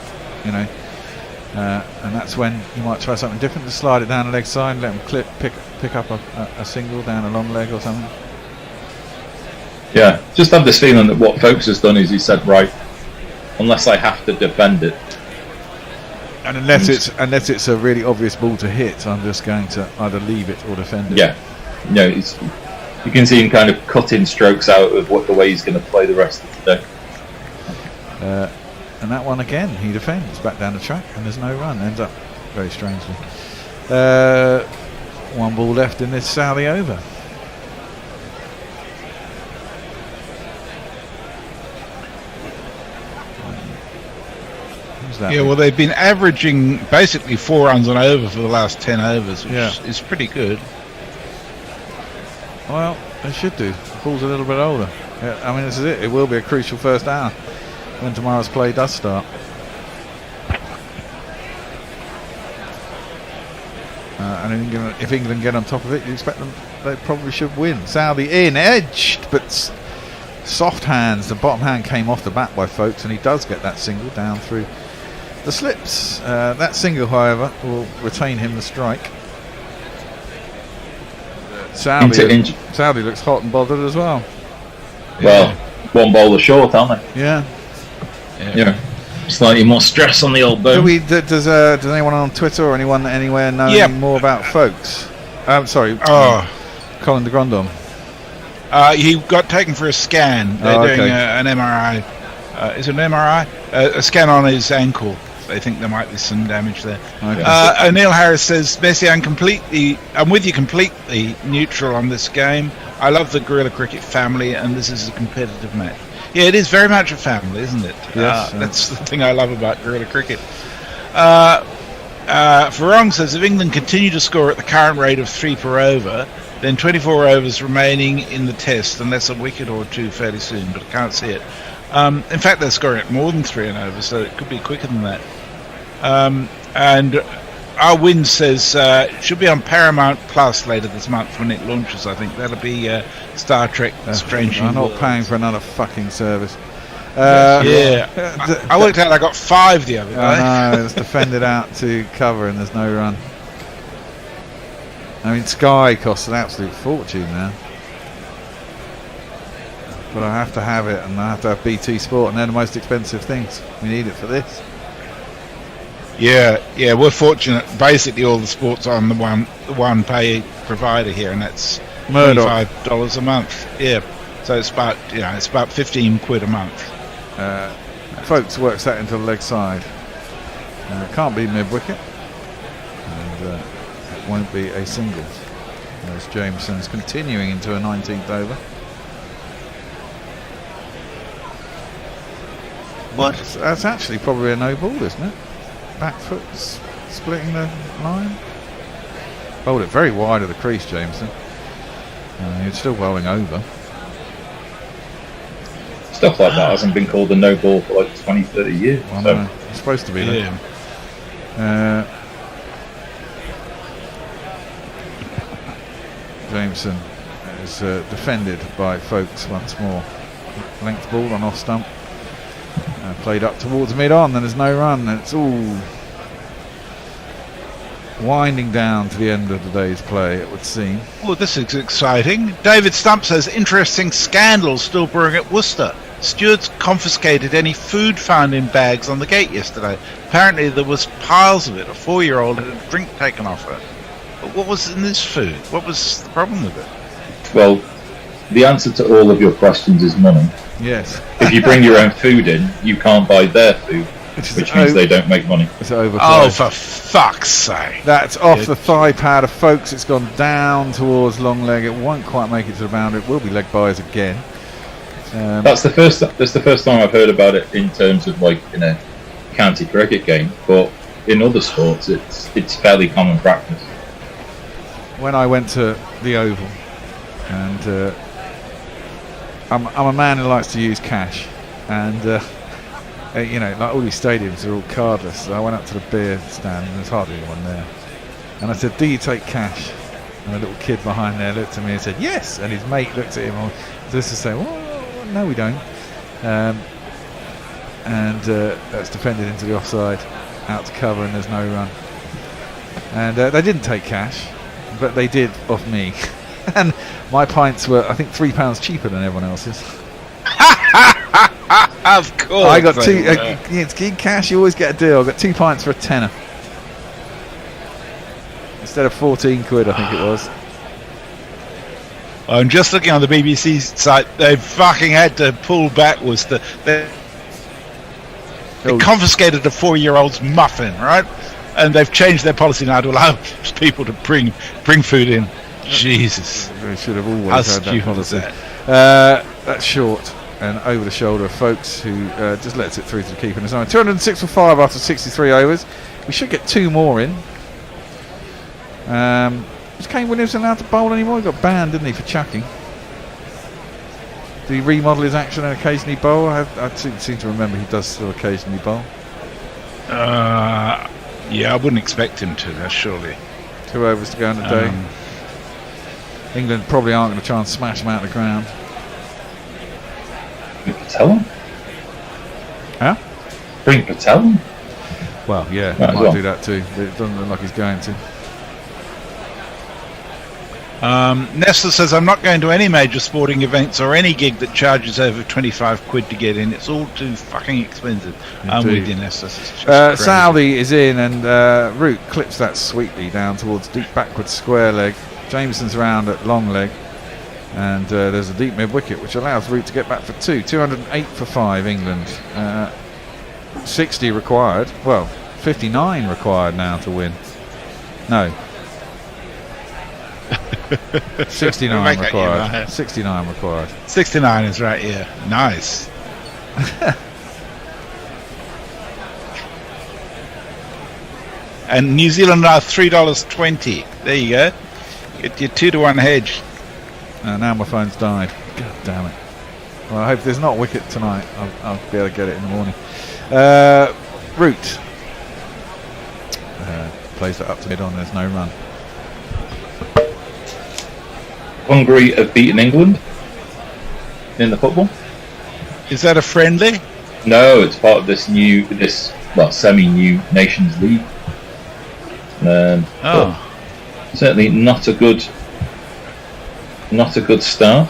and that's when you might try something different, to slide it down the leg side, let him pick up a single down a long leg or something. Yeah, just have this feeling that what Folks has done is he said, right, unless I have to defend it, And unless it's a really obvious ball to hit, I'm just going to either leave it or defend it. Yeah, no, you can see him kind of cutting strokes out of the way he's going to play the rest of the day. And that one again, he defends back down the track, and there's no run. Ends up very strangely. One ball left in this Saudi over. Yeah, well, they've been averaging basically 4 runs an over for the last 10 overs, which is pretty good. Well, they should do. The ball's a little bit older. Yeah, I mean, this is it. It will be a crucial first hour when tomorrow's play does start. And if England get on top of it, you expect them, they probably should win. Saudi in, edged, but soft hands. The bottom hand came off the bat by Folkes, and he does get that single down through the slips. That single, however, will retain him the strike. Saudi looks hot and bothered as well. Well, one bowler short, aren't they? Yeah. Slightly more stress on the old bone. Does anyone on Twitter or anyone anywhere know more about Folkes? Colin de Grandon. He got taken for a scan. They're doing an MRI. Is it an MRI? A scan on his ankle. They think there might be some damage there. Okay. Neil Harris says, Messi, I'm with you completely neutral on this game. I love the Guerrilla Cricket family, and this is a competitive match. Yeah, it is very much a family, isn't it? Yes. That's the thing I love about Guerrilla Cricket. Farong says, if England continue to score at the current rate of 3 per over, then 24 overs remaining in the test, unless a wicket or two fairly soon, but I can't see it. In fact, they're scoring at more than 3 and over, so it could be quicker than that. And our win says it should be on Paramount Plus later this month when it launches. I think that'll be Star Trek: Strange New I'm not Worlds. paying for another fucking service. I worked out I got 5 the other day. I know, it's defended out to cover and there's no run. I mean, Sky costs an absolute fortune now. But I have to have it, and I have to have BT Sport, and they're the most expensive things. We need it for this. Yeah, we're fortunate. Basically, all the sports are on the one pay provider here, and that's $25 a month. Yeah, so it's about 15 quid a month. Folkes works that into the leg side. Can't be mid wicket, and it won't be a single. As Jameson's continuing into a 19th over. What? That's actually probably a no ball, isn't it? Back foot splitting the line. Bowled it very wide of the crease, Jameson. He's still bowling over. Stuff like that hasn't been called a no ball for like 20, 30 years. Well, So. no, it's supposed to be. Yeah. Jameson is defended by Folkes once more. Length ball on off stump. Played up towards mid-on, and there's no run. And it's all winding down to the end of the day's play, it would seem. Well, this is exciting. David Stump says, interesting scandal still brewing at Worcester. Stewards confiscated any food found in bags on the gate yesterday. Apparently there was piles of it. A 4-year-old had a drink taken off her. But what was in this food? What was the problem with it? Well, the answer to all of your questions is money. Yes. If you bring your own food in, you can't buy their food, which means they don't make money. It's over. Oh, for fuck's sake. That's off the thigh pad of Folkes. It's gone down towards long leg. It won't quite make it to the boundary. It will be leg byes again. That's the first time I've heard about it in terms of like in a county cricket game, but in other sports it's fairly common practice. When I went to the Oval, and I'm a man who likes to use cash, and like all these stadiums are all cardless. So I went up to the beer stand, and there's hardly anyone there. And I said, "Do you take cash?" And a little kid behind there looked at me and said, "Yes." And his mate looked at him and just to say, "Well, no, we don't." That's defended into the offside, out to cover, and there's no run. And they didn't take cash, but they did off me. And my pints were, I think, £3 cheaper than everyone else's. Of course. I got two. It's in cash. You always get a deal. I got 2 pints for a tenner instead of 14 quid. I think it was. I'm just looking on the BBC site. They fucking had to pull back. They confiscated a 4-year-old's muffin, right? And they've changed their policy now to allow people to bring food in. Jesus, we should have always had that policy. That's short and over the shoulder of folks who just lets it through to the keeper. And it's only 206 for 5 after 63 overs. We should get 2 more in. Was Kane Williamson allowed to bowl anymore? He got banned, didn't he, for chucking? Did he remodel his action and occasionally bowl? I seem to remember he does still occasionally bowl. Yeah, I wouldn't expect him to, surely. 2 overs to go in the day. England probably aren't going to try and smash them out of the ground. Bring Patel? Huh? Bring Patel? Well, yeah, Might might do that too, but it doesn't look like he's going to. Nesta says, I'm not going to any major sporting events or any gig that charges over 25 quid to get in. It's all too fucking expensive. I'm with you, Nesta. Saudi is in, and Root clips that sweetly down towards deep backward square leg. Jameson's round at long leg, and there's a deep mid wicket which allows Root to get back for 2. 208 for 5 England. 60 required. Well, 59 required now to win. No. 69 required. 69 required. 69 is right, yeah. Nice. And New Zealand are $3.20. There you go. Get your 2-to-1 hedge. Now my phone's died. God damn it. Well, I hope there's not wicket tonight. I'll be able to get it in the morning. Root plays that up to mid on. There's no run. Hungary have beaten England in the football. Is that a friendly? No, it's part of this semi-new Nations League. Certainly not a good start.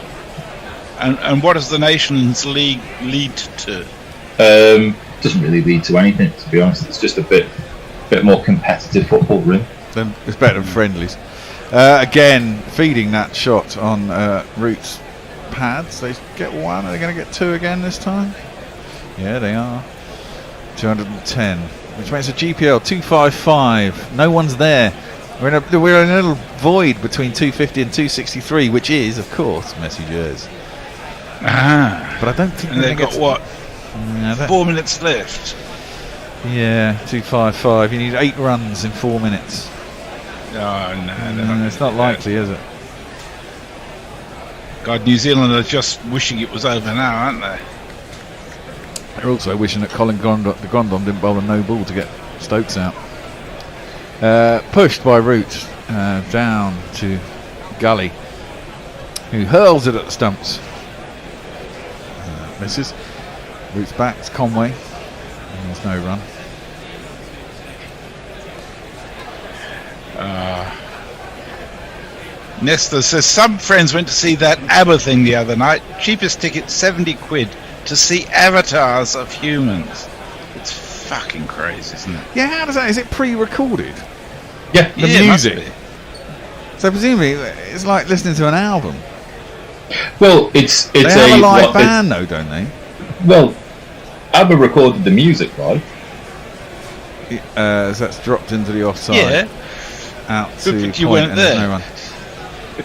And what does the Nations League lead to? Doesn't really lead to anything, to be honest. It's just a bit more competitive football, really. Then it's better than friendlies. Again, feeding that shot on Root's pads. They get 1. Are they going to get 2 again this time? Yeah, they are. 210, which makes a GPL 255. No one's there. We're in a little void between 250 and 263, which is, of course, messages. But I don't think they've got what? 4 minutes left. Yeah, 255. You need 8 runs in 4 minutes. Oh, no, it's not likely, is it? God, New Zealand are just wishing it was over now, aren't they? They're also wishing that Colin Grondon didn't bowl a no ball to get Stokes out. Pushed by Root down to Gully, who hurls it at the stumps. Misses. Root's back to Conway, and there's no run. Nesta says, some friends went to see that ABBA thing the other night. Cheapest ticket, 70 quid, to see avatars of humans. It's fucking crazy, isn't it? Yeah, how does that? Is it pre-recorded? Yeah, the music. So presumably, it's like listening to an album. Well, it's they have a live band, though, don't they? Well, ABBA recorded the music live. So that's dropped into the offside. Yeah. Out to but you point weren't there. No run.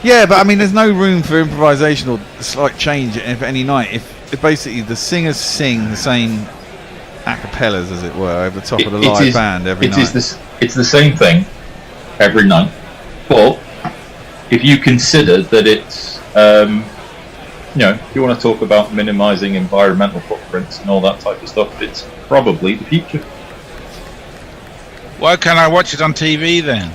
Yeah, but I mean, there's no room for improvisation or slight change at any night. If basically the singers sing the same a cappellas, as it were, over the top of the live band every night. It's the same thing every night. But if you consider that it's, if you want to talk about minimising environmental footprints and all that type of stuff, it's probably the future. Why can't I watch it on TV then?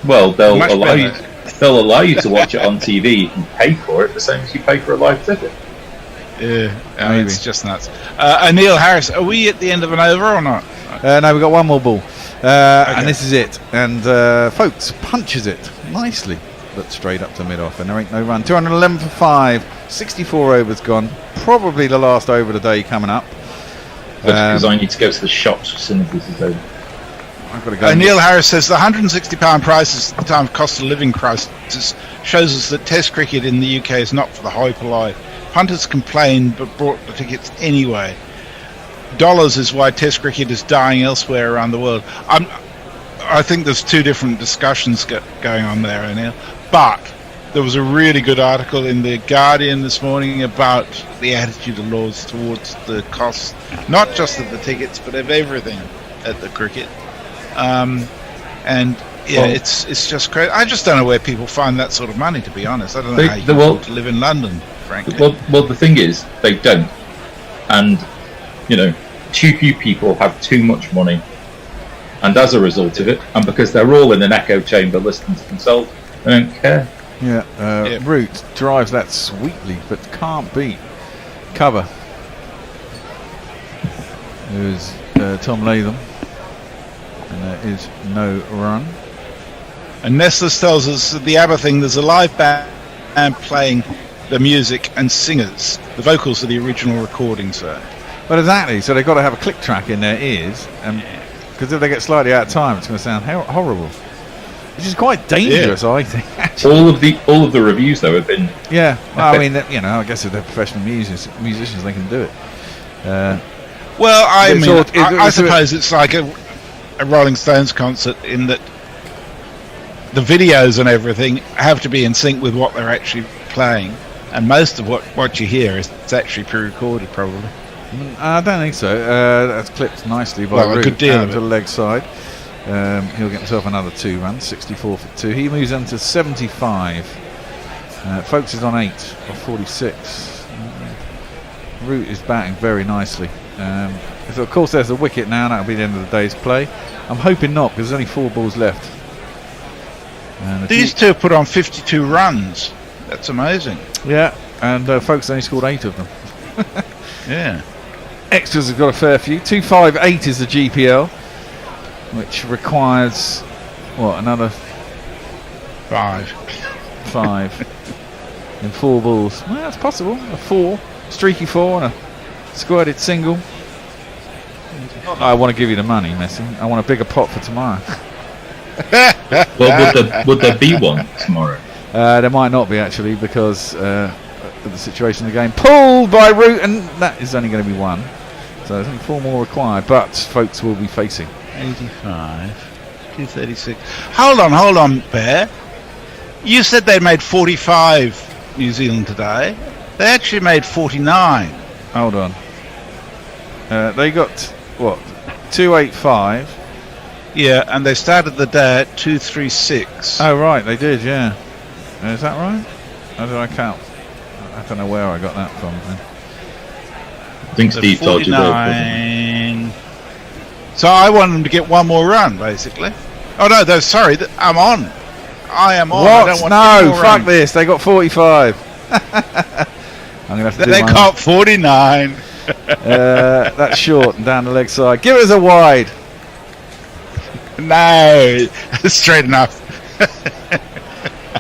Well, they'll allow you to watch it on TV and pay for it the same as you pay for a live ticket. Yeah, it's just nuts. Neil Harris, are we at the end of an over or not? No, we've got one more ball. And this is it. And Folks punches it nicely, but straight up to mid-off, and there ain't no run. 211 for 5 64 overs gone. Probably the last over of the day coming up. Because I need to go to the shops as soon as this is over. I've got to go. Neil Harris says the £160 prices at the time of cost of living crisis shows us that Test cricket in the UK is not for the high polite. Punters complained but brought the tickets anyway. Dollars is why Test cricket is dying elsewhere around the world. I think there's two different discussions going on there, O'Neill. But there was a really good article in The Guardian this morning about the attitude of Lords towards the cost, not just of the tickets, but of everything at the cricket. It's just crazy. I just don't know where people find that sort of money, to be honest. I don't know how you can afford to live in London, frankly. Well, the thing is, they don't. And, too few people have too much money. And as a result of it, and because they're all in an echo chamber listening to themselves, they don't care. Yeah, Root drives that sweetly, but can't beat cover. There's Tom Latham, and there is no run. And Nestless tells us that the ABBA thing, there's a live band playing the music and singers. The vocals are the original recording, sir. Well, exactly. So they've got to have a click track in their ears, and because if they get slightly out of time, it's going to sound horrible. Which is quite dangerous, I think. Actually. All of the reviews though have been. Yeah, well, I mean, I guess if they're professional musicians, they can do it. I suppose it's like a Rolling Stones concert in that the videos and everything have to be in sync with what they're actually playing, and most of what you hear is actually pre-recorded, probably. I don't think so. That's clipped nicely by a good deal to the leg side. He'll get himself another 2 runs, 64 for 2. He moves on to 75. Folks is on 8 of 46. Root is batting very nicely. So of course there's a wicket now, and that'll be the end of the day's play. I'm hoping not, because there's only 4 balls left. And these two have put on 52 runs. That's amazing. Yeah, and Folks only scored 8 of them. Yeah. Extras have got a fair few. 258 is the GPL, which requires another 5 in 4 balls. Well, that's possible. A 4, streaky 4, and a squirted single. I want to give you the money, Messi. I want a bigger pot for tomorrow. Well, would there be one tomorrow? There might not be, actually, because of the situation of the game. Pulled by Root, and that is only going to be 1. So there's only 4 more required, but Folks will be facing. 85, 236. Hold on, Bear. You said they made 45 New Zealand today. They actually made 49. Hold on. They got, 285? Yeah, and they started the day at 236. Oh, right, they did, yeah. Is that right? How did I count? I don't know where I got that from then. I think Steve told you that. So I want them to get 1 more run, basically. Oh no, sorry, I'm on. I am on. What? I don't want any more fuck run. this. They got 45. I'm gonna have to do They got 49. That's short and down the leg side. Give us a wide. No, straight enough.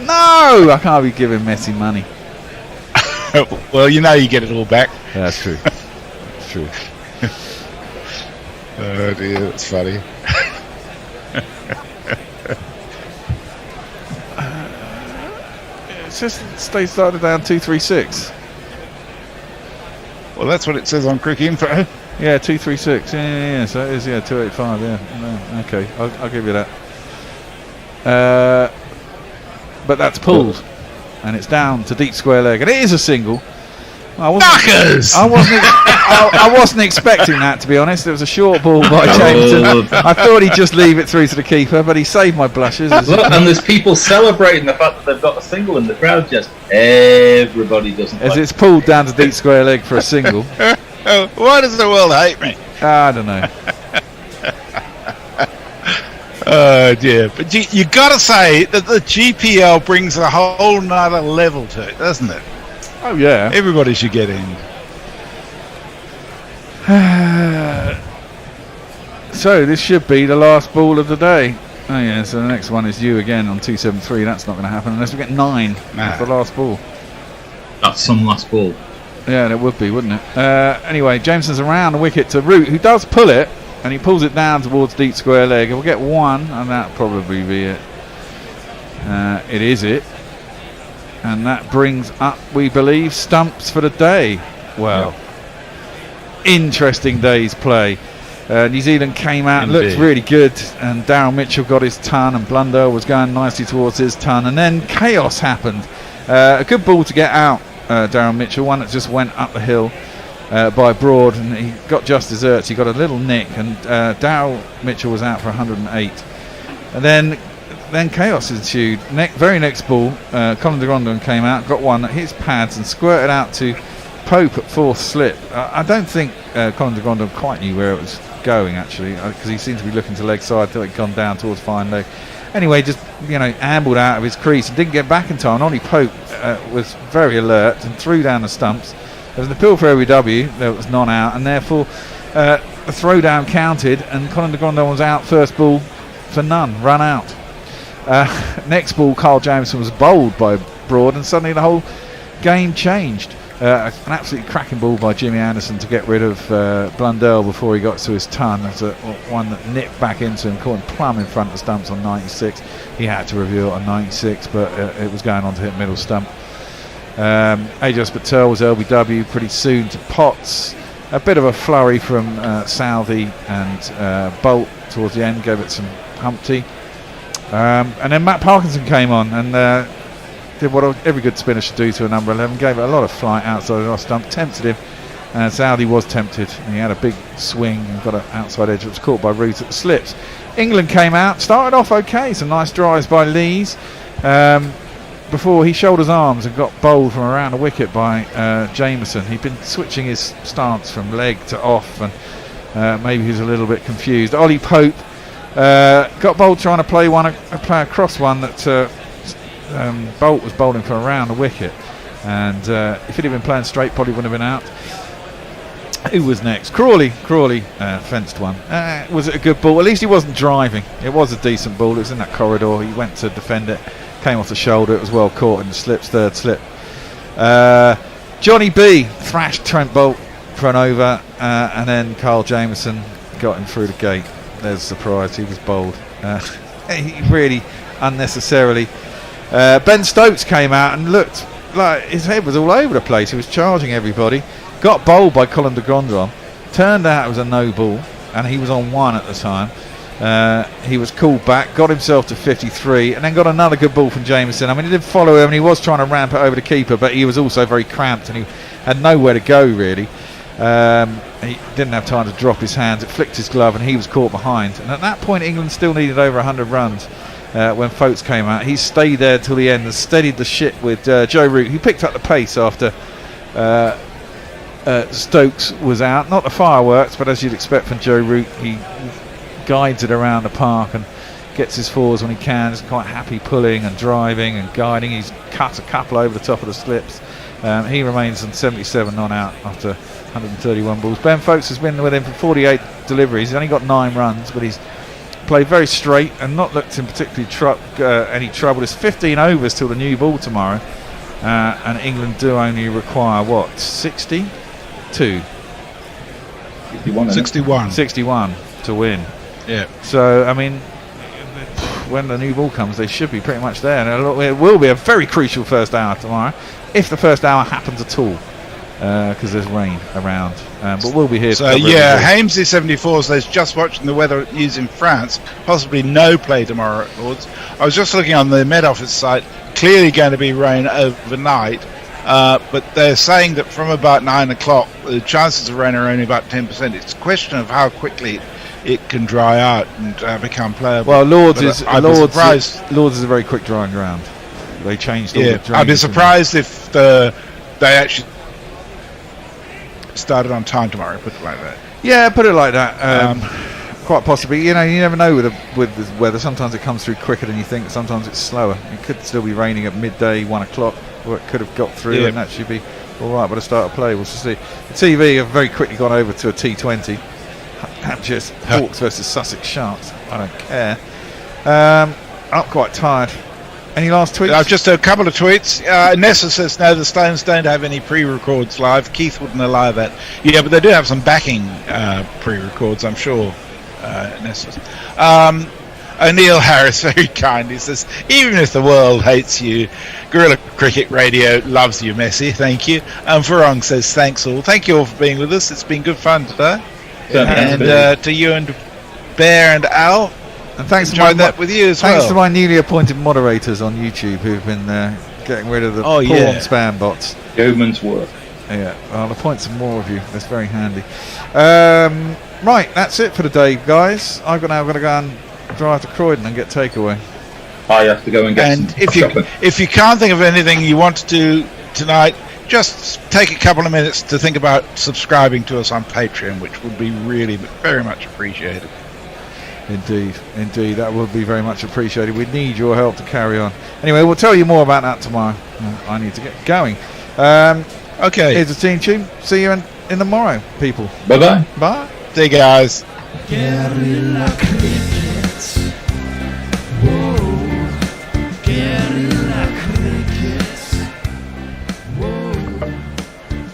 No, I can't be giving Messi money. Well, you get it all back. That's true. That's true. Oh dear, that's funny. It says they started down 236. Well, that's what it says on Cricket Info. Yeah, 236. Yeah. So it is, 285. Yeah. No, okay, I'll give you that. But that's pulled, and it's down to deep square leg, and it is a single. I wasn't expecting that, to be honest. It was a short ball by Jameson. I thought he'd just leave it through to the keeper, but he saved my blushes. Look, and there's people celebrating the fact that they've got a single in the crowd. Just everybody doesn't. As it's pulled down to deep square leg for a single. Why does the world hate me? I don't know. Oh dear, but you got to say that the GPL brings a whole nother level to it, doesn't it? Oh yeah, everybody should get in. So this should be the last ball of the day. Oh yeah, so the next one is you again on 273. That's not going to happen unless we get 9. That's the last ball. That's That's some last ball. Yeah, it would be, wouldn't it? Anyway, Jameson's around the wicket to Root, who does pull it, and he pulls it down towards deep square leg. We'll get one, and that'll probably be it. It is it. And that brings up, we believe, stumps for the day. Well, interesting day's play. New Zealand came out and looked really good, and Daryl Mitchell got his ton, and Blundell was going nicely towards his ton, and then chaos happened. A good ball to get out, Daryl Mitchell, one that just went up the hill by Broad, and he got just desserts. He got a little nick, and Daryl Mitchell was out for 108. And then chaos ensued. Very next ball, Colin de Grandon came out, got one at his pads and squirted out to Pope at fourth slip. I don't think Colin de Grandon quite knew where it was going, actually, because he seemed to be looking to leg side. Thought he'd gone down towards fine leg. Anyway, just ambled out of his crease and didn't get back in time. Ollie Pope was very alert and threw down the stumps. There was an appeal for OEW. There was none out, and therefore the throw down counted, and Colin de Grandon was out first ball for none, run out. Next ball, Carl Jameson was bowled by Broad, and suddenly the whole game changed. An absolutely cracking ball by Jimmy Anderson to get rid of Blundell before he got to his ton. That's one that nipped back into him, caught him plumb in front of the stumps on 96. He had to review it on 96, but it was going on to hit middle stump. Ajaz Patel was LBW pretty soon to Potts. A bit of a flurry from Southey and Bolt towards the end, gave it some Humpty. And then Matt Parkinson came on and did what every good spinner should do to a number 11, gave it a lot of flight outside the off stump, tempted him, and Saudi was tempted, and he had a big swing and got an outside edge, which was caught by Root at the slips. England came out, started off okay, some nice drives by Lees, before he shoulders arms and got bowled from around the wicket by Jameson. He'd been switching his stance from leg to off, and maybe he was a little bit confused. Ollie Pope got bowled trying to play across one that Bolt was bowling for around the wicket, and if he'd have been playing straight, probably wouldn't have been out. Who was next? Crawley fenced one. Was it a good ball? At least he wasn't driving. It was a decent ball. It was in that corridor. He went to defend it, came off the shoulder. It was well caught in the slips, third slip. Johnny B thrashed Trent Bolt for an over, and then Carl Jameson got him through the gate. There's a surprise. He was bowled. He really unnecessarily. Ben Stokes came out and looked like his head was all over the place. He was charging everybody. Got bowled by Colin de Grandon. Turned out it was a no ball, and he was on one at the time. He was called back, got himself to 53, and then got another good ball from Jameson. I mean, he did follow him, and he was trying to ramp it over the keeper, but he was also very cramped, and he had nowhere to go, really. He didn't have time to drop his hands. It flicked his glove, and he was caught behind. And at that point, England still needed over 100 runs. When Folks came out, he stayed there till the end and steadied the ship with Joe Root. He picked up the pace after Stokes was out. Not the fireworks, but as you'd expect from Joe Root, he guides it around the park and gets his fours when he can. He's quite happy pulling and driving and guiding. He's cut a couple over the top of the slips. He remains on 77 non out after 131 balls. Ben Folks has been with him for 48 deliveries. He's only got 9 runs, but he's played very straight and not looked in particularly any trouble. It's 15 overs till the new ball tomorrow, and England do only require 62? 61 to win. Yeah. So I mean, when the new ball comes, they should be pretty much there, and it will be a very crucial first hour tomorrow, if the first hour happens at all, because there's rain around. But we'll be here. So yeah, Hamesley 74 says, just watching the weather news in France, possibly no play tomorrow at Lords. I was just looking on the Met Office site, clearly going to be rain overnight, but they're saying that from about 9 o'clock the chances of rain are only about 10%. It's a question of how quickly it can dry out and become playable. Well, Lords is a very quick drying ground. They changed all the drainage. I'd be surprised if they actually started on time tomorrow, put it like that. Yeah, put it like that. Quite possibly. You never know with the weather. Sometimes it comes through quicker than you think. Sometimes it's slower. It could still be raining at midday, 1 o'clock, or it could have got through and that should be all right by the start of play. We'll see. The TV have very quickly gone over to a T20. Hampshire's Hawks versus Sussex Sharks. I don't care. I'm quite tired. Any last tweets? I've just a couple of tweets. Nessa says, no, the Stones don't have any pre-records live. Keith wouldn't allow that. Yeah, but they do have some backing pre-records, I'm sure, Nessa. O'Neill Harris, very kind, he says, even if the world hates you, Guerrilla Cricket Radio loves you, Messi. Thank you. And Farong says, thanks all. Thank you all for being with us. It's been good fun today. And to you and Bear and Al. And thanks enjoyed that with you as well. Thanks to my newly appointed moderators on YouTube who've been getting rid of the porn spam bots. Yeoman's work. Yeah, I'll appoint some more of you. That's very handy. Right, that's it for the day, guys. I've got to go and drive to Croydon and get takeaway. I have to go and get some shopping. If you can't think of anything you want to do tonight, just take a couple of minutes to think about subscribing to us on Patreon, which would be really very much appreciated. Indeed, that would be very much appreciated. We need your help to carry on. Anyway, we'll tell you more about that tomorrow. I need to get going. Okay, here's the team tune. See you in the morrow, people. Bye-bye. Bye. See you guys. Guerrilla crickets. Whoa. Guerrilla crickets. Whoa.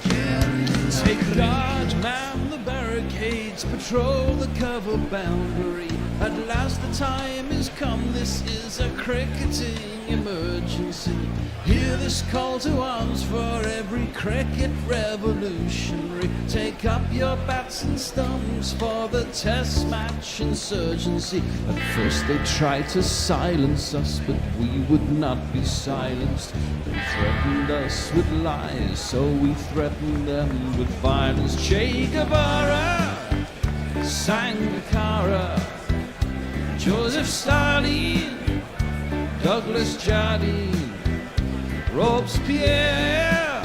Guerrilla. Take guard, man the barricades, patrol the cover boundary. At last the time is come, this is a cricketing emergency. Hear this call to arms for every cricket revolutionary. Take up your bats and stumps for the test match insurgency. At first they tried to silence us, but we would not be silenced. They threatened us with lies, so we threatened them with violence. Che Guevara, Sangakkara, Joseph Stalin, Douglas Jardine, Robespierre,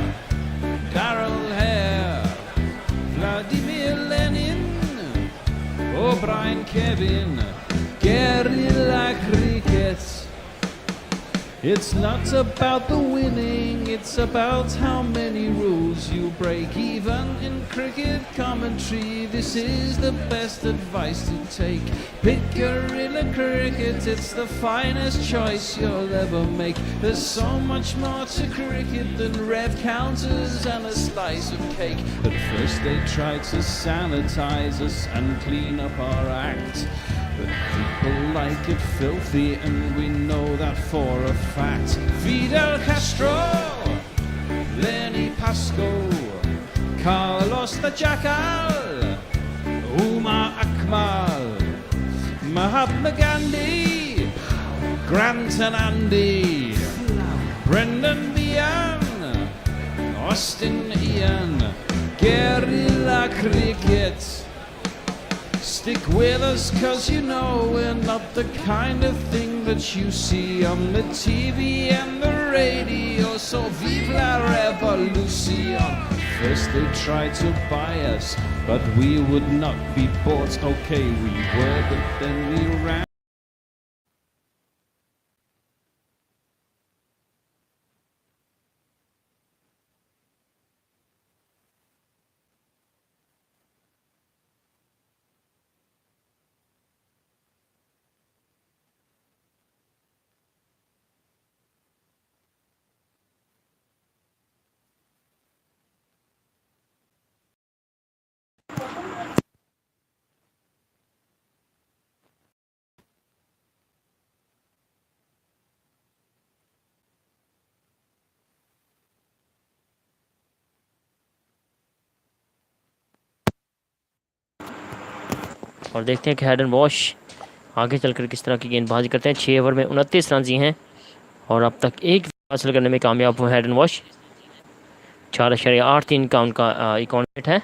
Darrell Hare, Vladimir Lenin, O'Brien Kevin, guerrilla cricket. It's not about the winning, it's about how many rules you break. Even in cricket commentary, this is the best advice to take. Pick guerrilla cricket, it's the finest choice you'll ever make. There's so much more to cricket than red counters and a slice of cake. At first they tried to sanitize us and clean up our act, but people like it filthy, and we know that for a fact. Fidel Castro, Lenny Pasco, Carlos the Jackal, Umar Akmal, Mahatma Gandhi, Grant and Andy, Brendan Behan, Austin Ian, guerrilla cricket. Stick with us, cause you know we're not the kind of thing that you see on the TV and the radio. So vive la revolution. First they tried to buy us, but we would not be bought. Okay, we were, but then we ran. और देखते हैं कि head and wash आगे चलकर किस तरह की गेंदबाजी करते हैं। 6 ओवर में 29 रन ही हैं और अब तक एक हासिल करने में कामयाब हुए हेड एंड वॉश। 4.83 का उनका इकॉनमी रेट है।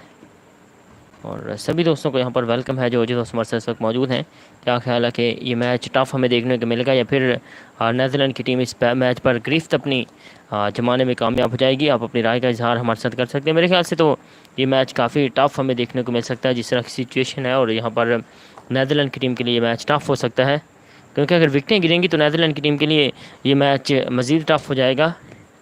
और सभी दोस्तों को यहाँ पर वेलकम है जो दोस्त हमारे साथ इस वक्त मौजूद हैं। क्या ख्याल है कि ये मैच टफ हमें देखने को मिलेगा या फिर नीदरलैंड की टीम इस मैच पर गिरफ्त अपनी जमाने में कामयाब हो जाएगी? आप अपनी राय का इजहार हमारे साथ कर सकते हैं। मेरे ख्याल से तो ये मैच काफ़ी टफ हमें देखने को मिल सकता है जिस तरह की सिचुएशन है, और यहाँ पर नीदरलैंड की टीम के लिए ये मैच टफ हो सकता है, क्योंकि अगर विकेटें गिरेंगी तो नीदरलैंड की टीम के लिए ये मैच मज़ीद टफ हो जाएगा।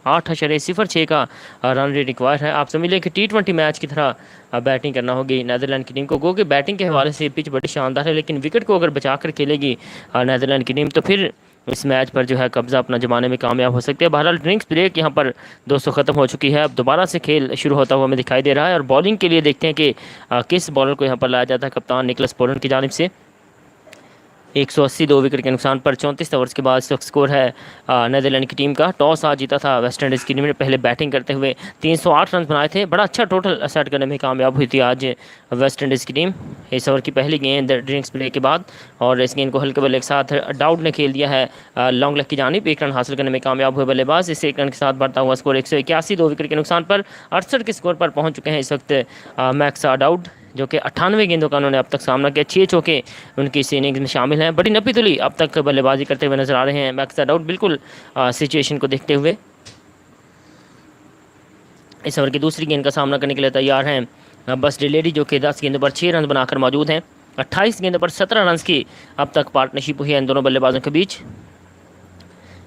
8.06 का रन रेट रिक्वायर है। आप समझ लें कि T20 मैच की तरह बैटिंग करना होगी नीदरलैंड की टीम को। गो कि बैटिंग के हवाले से पिच बड़ी शानदार है, लेकिन विकेट को अगर बचा कर खेलेगी नीदरलैंड की टीम तो फिर इस मैच पर जो है कब्जा अपना जमाने में कामयाब हो सकते हैं। बहरहाल ड्रिंक्स ब्रेक यहाँ पर दोस्तों ख़त्म हो चुकी है। अब दोबारा से खेल शुरू होता हुआ हमें दिखाई दे रहा है और बॉलिंग के लिए देखते हैं कि किस बॉलर को यहाँ पर लाया जाता है कप्तान निकोलस पोलैंड की जानिब से। 180 2 विकेट के नुकसान पर 34 ओवर्स के बाद इस वक्त स्कोर है नीदरलैंड की टीम का। टॉस आज जीता था वेस्ट इंडीज़ की टीम ने, पहले बैटिंग करते हुए 308 रन बनाए थे। बड़ा अच्छा टोटल सेट करने में कामयाब हुई थी आज वेस्ट इंडीज़ की टीम इस ओवर की पहली गेंद ड्रिंक्स प्ले के बाद, और इस गेंद को हल्के बल्ले के साथ डाउड ने खेल दिया है लॉन्ग लेग की जानिब। 1 रन हासिल करने में कामयाब हुए बल्लेबाज। इस 1 रन के साथ बढ़ता हुआ स्कोर 181 2 विकेट के नुकसान पर 68 के स्कोर पर पहुँच चुके हैं इस वक्त मैक्स डाउड, जो कि 98 गेंदों का उन्होंने अब तक सामना किया। 6 चौके उनकी इस इनिंग्स में शामिल हैं। बड़ी नपी तुली अब तक बल्लेबाजी करते हुए नजर आ रहे हैं मैक्स डाउड, बिल्कुल सिचुएशन को देखते हुए। इस ओवर की दूसरी गेंद का सामना करने के लिए तैयार हैं बस डिलेडी, जो कि 10 गेंदों पर 6 रन बनाकर मौजूद हैं। 28 गेंदों पर 17 रन की अब तक पार्टनरशिप हुई है इन दोनों बल्लेबाजों के बीच।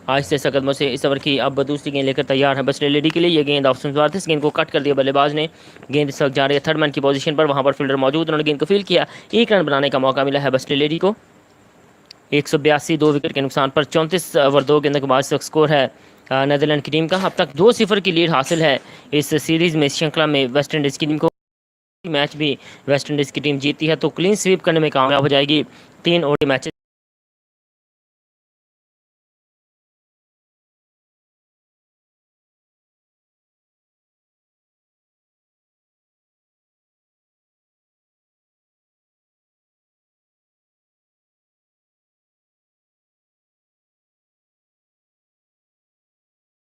आज से कदमों से इस ओवर की अब दूसरी गेंद लेकर तैयार है बस लेडी के लिए। ये गेंद ऑफ स्टंप थी, इस गेंद को कट कर दिया बल्लेबाज ने। गेंद इस वक्त जा रही है थर्ड मैन की पोजीशन पर, वहां पर फील्डर मौजूद, उन्होंने गेंद को फील्ड किया। 1 रन बनाने का मौका मिला है बस लेडी को। 182 2 विकेट के नुकसान पर 34 ओवर 2 गेंदों के बाद इस वक्त स्कोर है नीदरलैंड की टीम का। अब तक 2-0 की लीड हासिल है इस सीरीज़ में, इस श्रृंखला में वेस्ट इंडीज़ की टीम को। मैच भी वेस्ट इंडीज़ की टीम जीती है तो क्लीन स्वीप करने में कामयाब हो जाएगी। 3 ओडी मैचेस